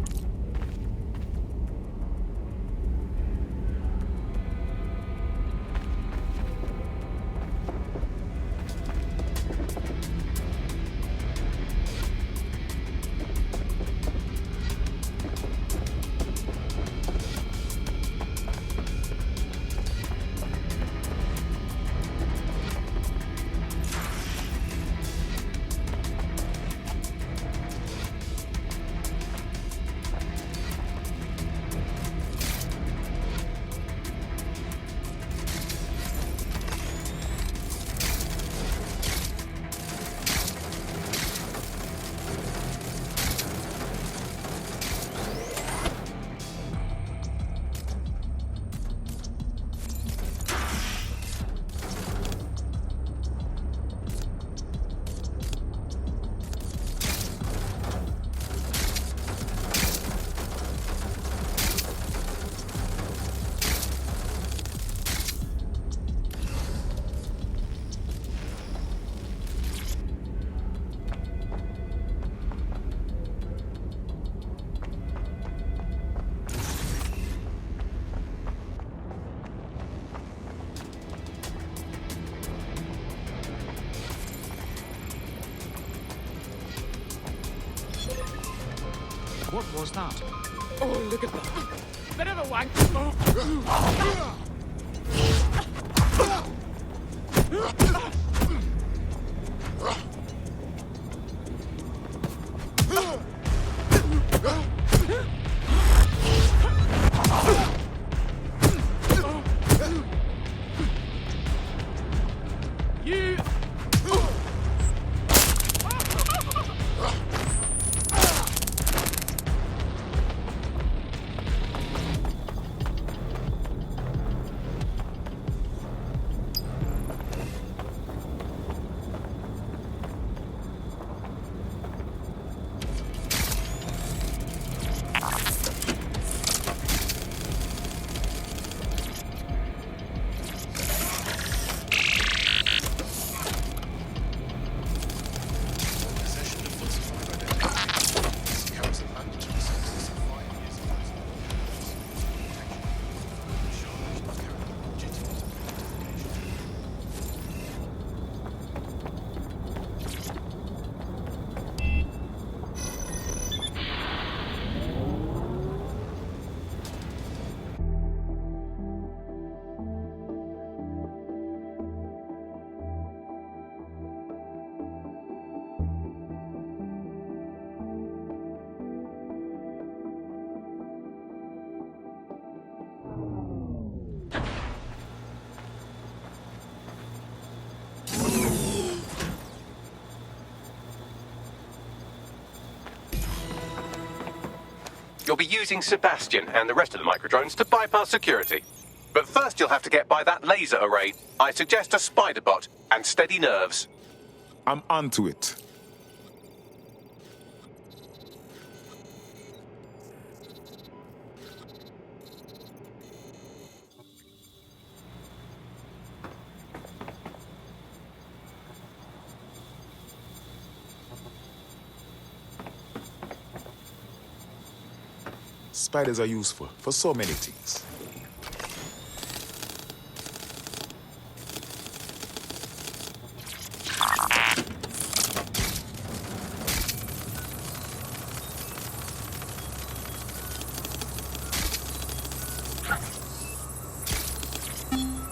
Speaker 3: What was that? Oh, look at that. Bit of a wank. You...
Speaker 2: You'll be using Sebastian and the rest of the microdrones to bypass security. But first you'll have to get by that laser array. I suggest a spider bot and steady nerves.
Speaker 13: I'm onto it. Spiders are useful for so many things.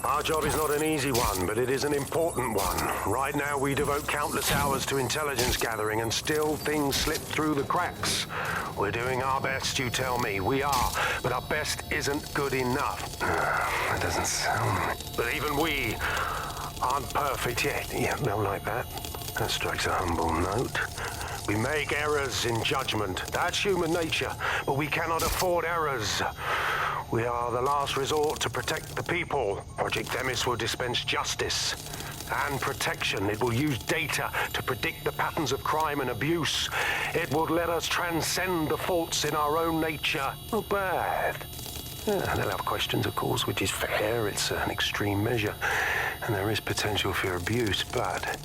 Speaker 23: Our job is not an easy one, but it is an important one. Right now, we devote countless hours to intelligence gathering, and still things slip through the cracks. We're doing our best, you tell me. We are, but our best isn't good enough. That doesn't sound right. But even we aren't perfect yet. Yeah, not like that. That strikes a humble note. We make errors in judgment. That's human nature, but we cannot afford errors. We are the last resort to protect the people. Project Themis will dispense justice and protection. It will use data to predict the patterns of crime and abuse. It will let us transcend the faults in our own nature. Not bad. Yeah, they'll have questions, of course, which is fair. It's an extreme measure, and there is potential for abuse, but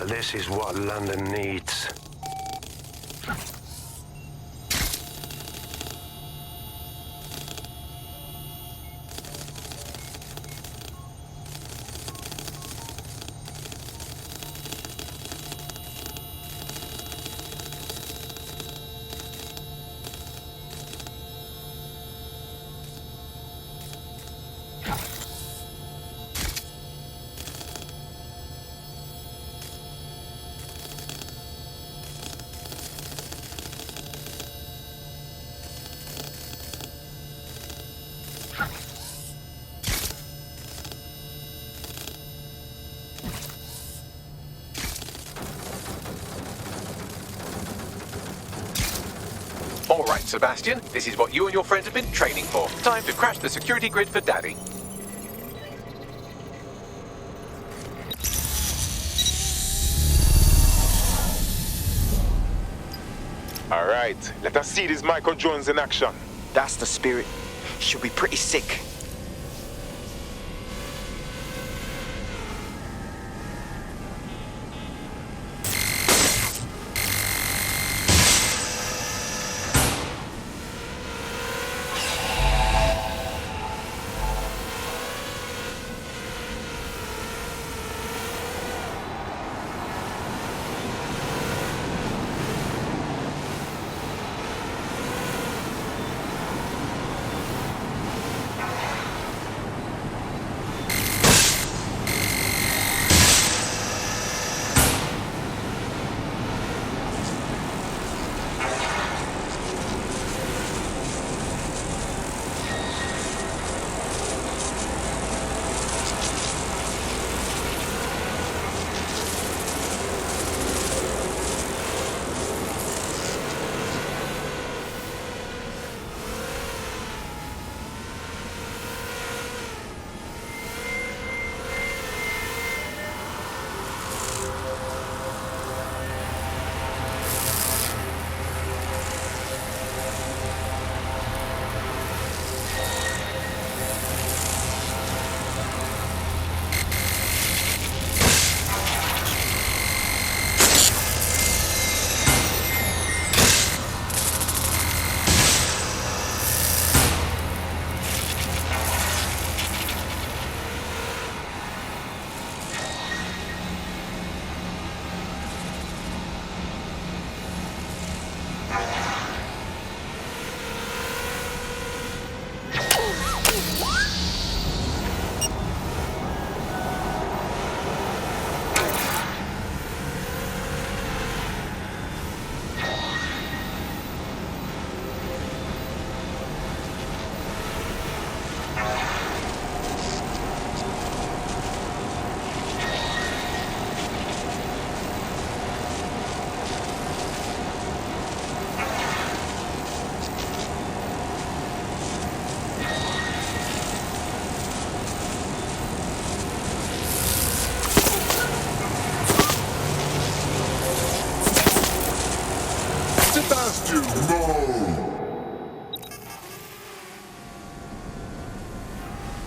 Speaker 23: this is what London needs.
Speaker 2: All right, Sebastian, this is what you and your friends have been training for. Time to crash the security grid for Daddy.
Speaker 13: All right, let us see these micro drones in action.
Speaker 8: That's the spirit. Should be pretty sick.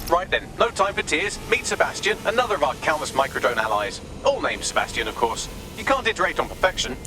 Speaker 2: Right then, no time for tears. Meet Sebastian, another of our countless microdrone allies. All named Sebastian, of course. You can't iterate on perfection.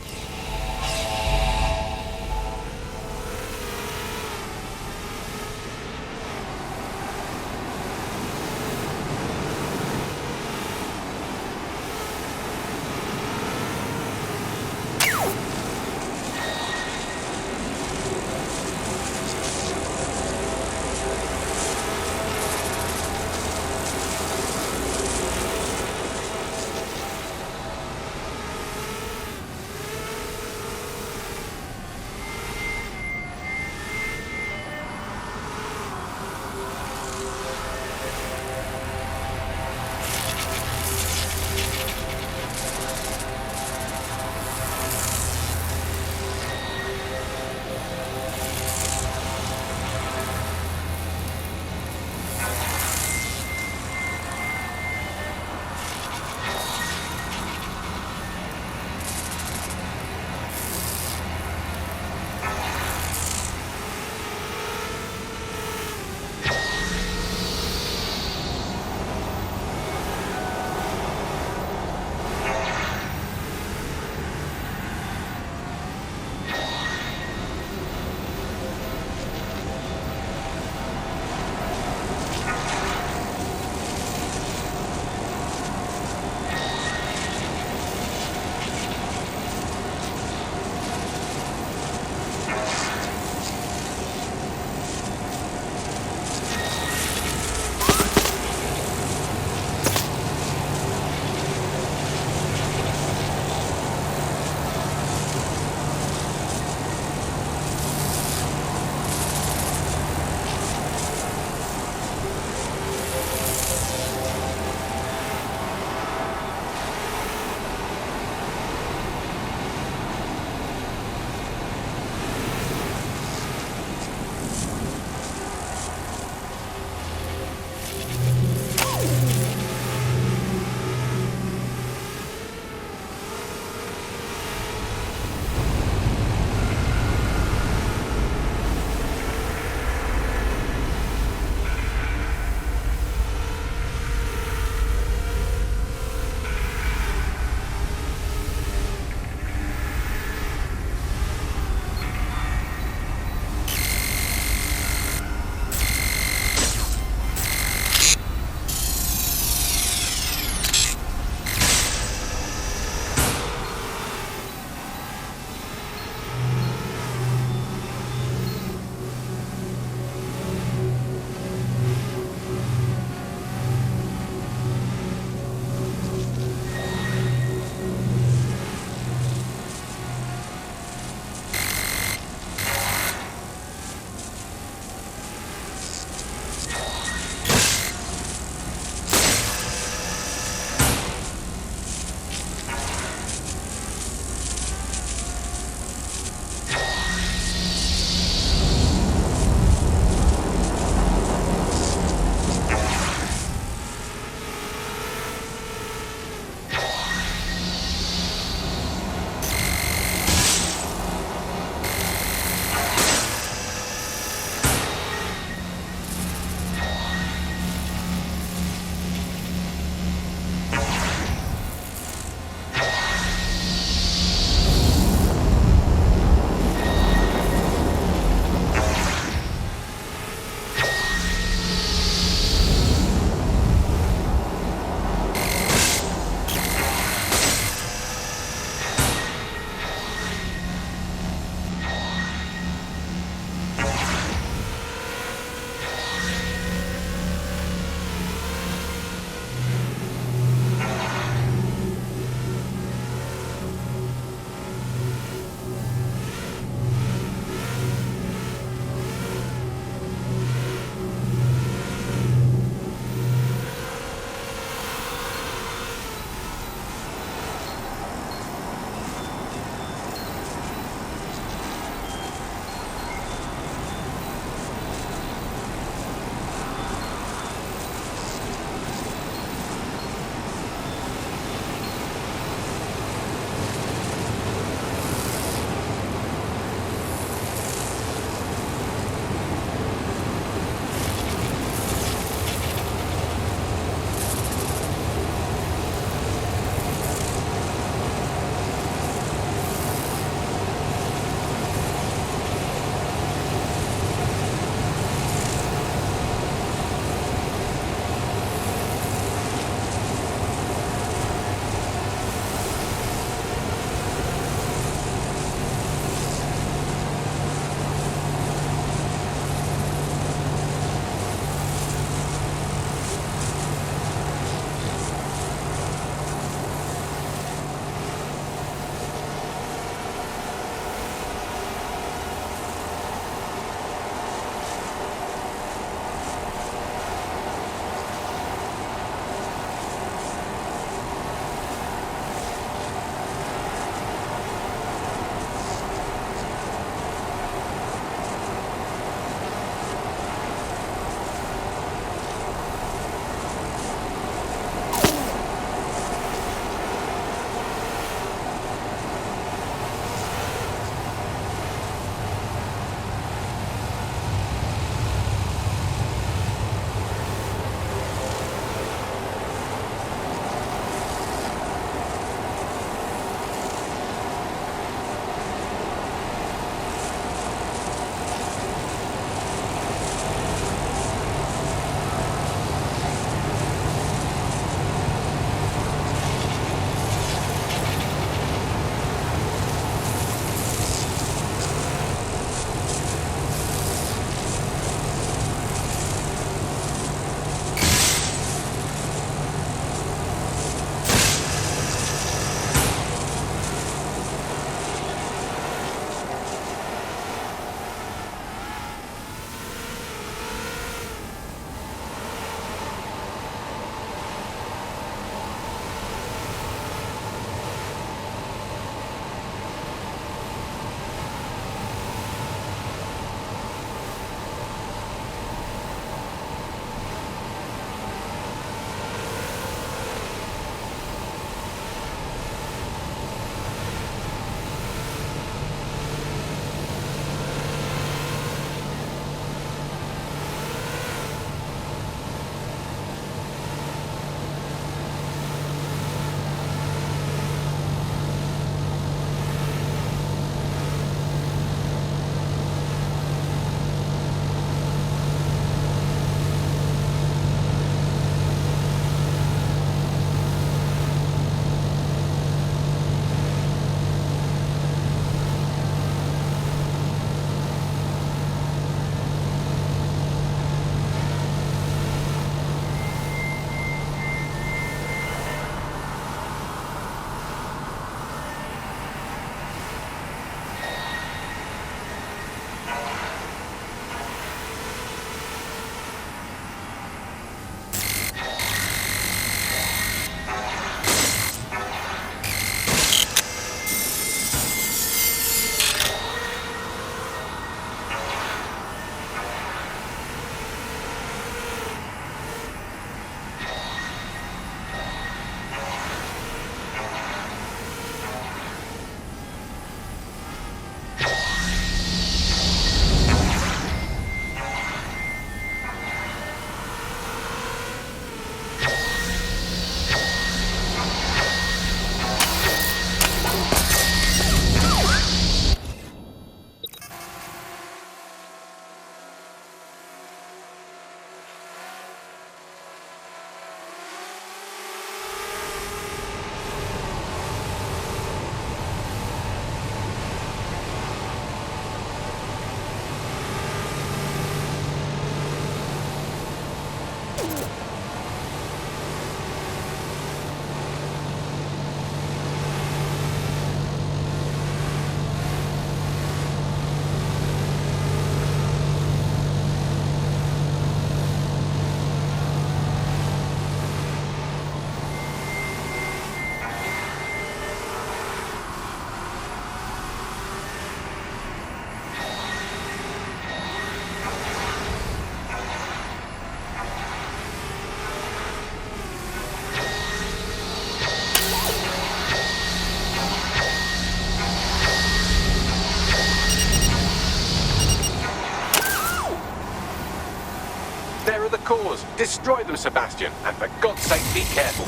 Speaker 2: cores. Destroy them, Sebastian. And for God's sake, be careful.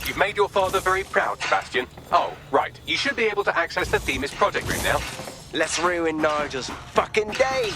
Speaker 2: You've made your father very proud, Sebastian. Oh, right. You should be able to access the Themis project room now.
Speaker 8: Let's ruin Nigel's fucking day.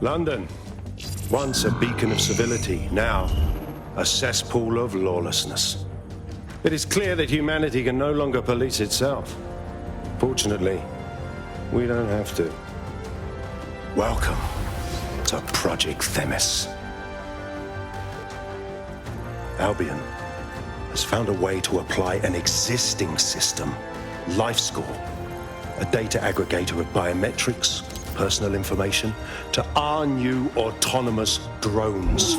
Speaker 23: London, once a beacon of civility, now a cesspool of lawlessness. It is clear that humanity can no longer police itself. Fortunately, we don't have to.
Speaker 22: Welcome to Project Themis.
Speaker 23: Albion has found a way to apply an existing system, LifeScore, a data aggregator of biometrics, personal information, to our new autonomous drones.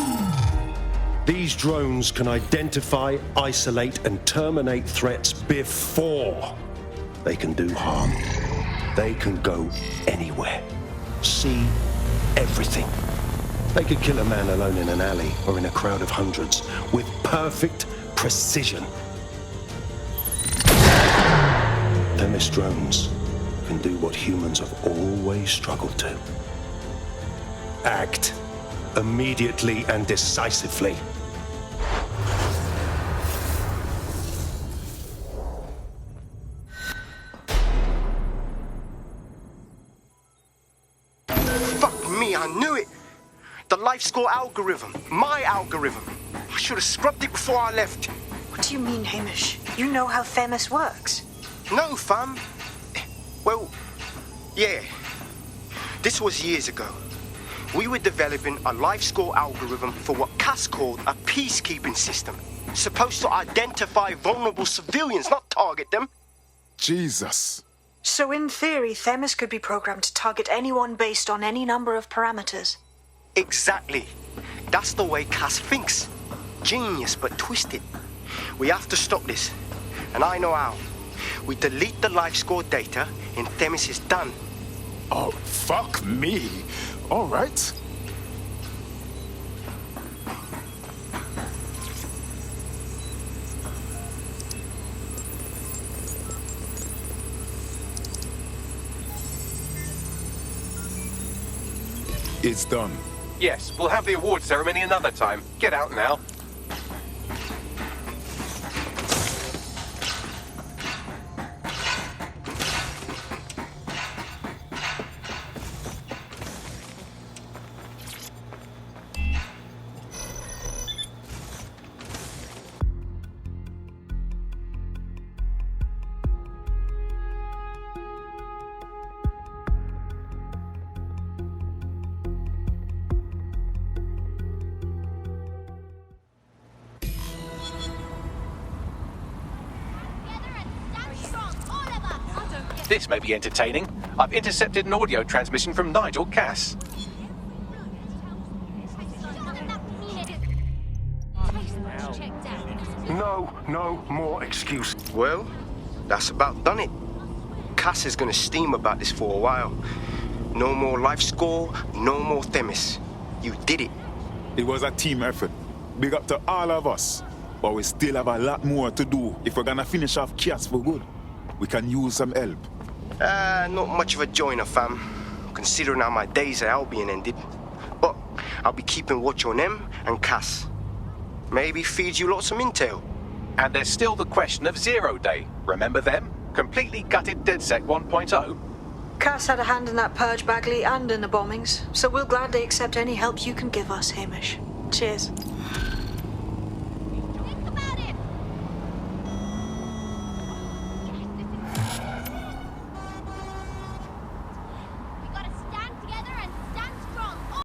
Speaker 23: These drones can identify, isolate, and terminate threats before they can do harm. They can go anywhere, see everything. They could kill a man alone in an alley or in a crowd of hundreds with perfect precision. Themis drones can do what humans have always struggled to. Act immediately and decisively.
Speaker 8: Fuck me, I knew it. The LifeScore algorithm. My algorithm. I should have scrubbed it before I left.
Speaker 1: What do you mean, Hamish? You know how Themis works.
Speaker 8: No, fam. Well, yeah. This was years ago. We were developing a LifeScore algorithm for what Cass called a peacekeeping system. Supposed to identify vulnerable civilians, not target them.
Speaker 13: Jesus.
Speaker 1: So in theory, Themis could be programmed to target anyone based on any number of parameters.
Speaker 8: Exactly. That's the way Cass thinks. Genius, but twisted. We have to stop this. And I know how. We delete the LifeScore data and Themis is done.
Speaker 13: Oh, fuck me. All right. It's done.
Speaker 2: Yes, we'll have the award ceremony another time. Get out now. This may be entertaining. I've intercepted an audio transmission from Nigel Cass.
Speaker 23: No more excuse.
Speaker 8: Well, that's about done it. Cass is gonna steam about this for a while. No more LifeScore, no more Themis. You did it.
Speaker 13: It was a team effort. Big up to all of us. But we still have a lot more to do if we're gonna finish off Cass for good. We can use some help.
Speaker 8: Not much of a joiner, fam. Considering how my days at Albion ended. But I'll be keeping watch on them and Cass. Maybe feed you lots of intel.
Speaker 2: And there's still the question of Zero Day. Remember them? Completely gutted DedSec 1.0.
Speaker 1: Cass had a hand in that purge, Bagley, and in the bombings, so we'll gladly accept any help you can give us, Hamish. Cheers.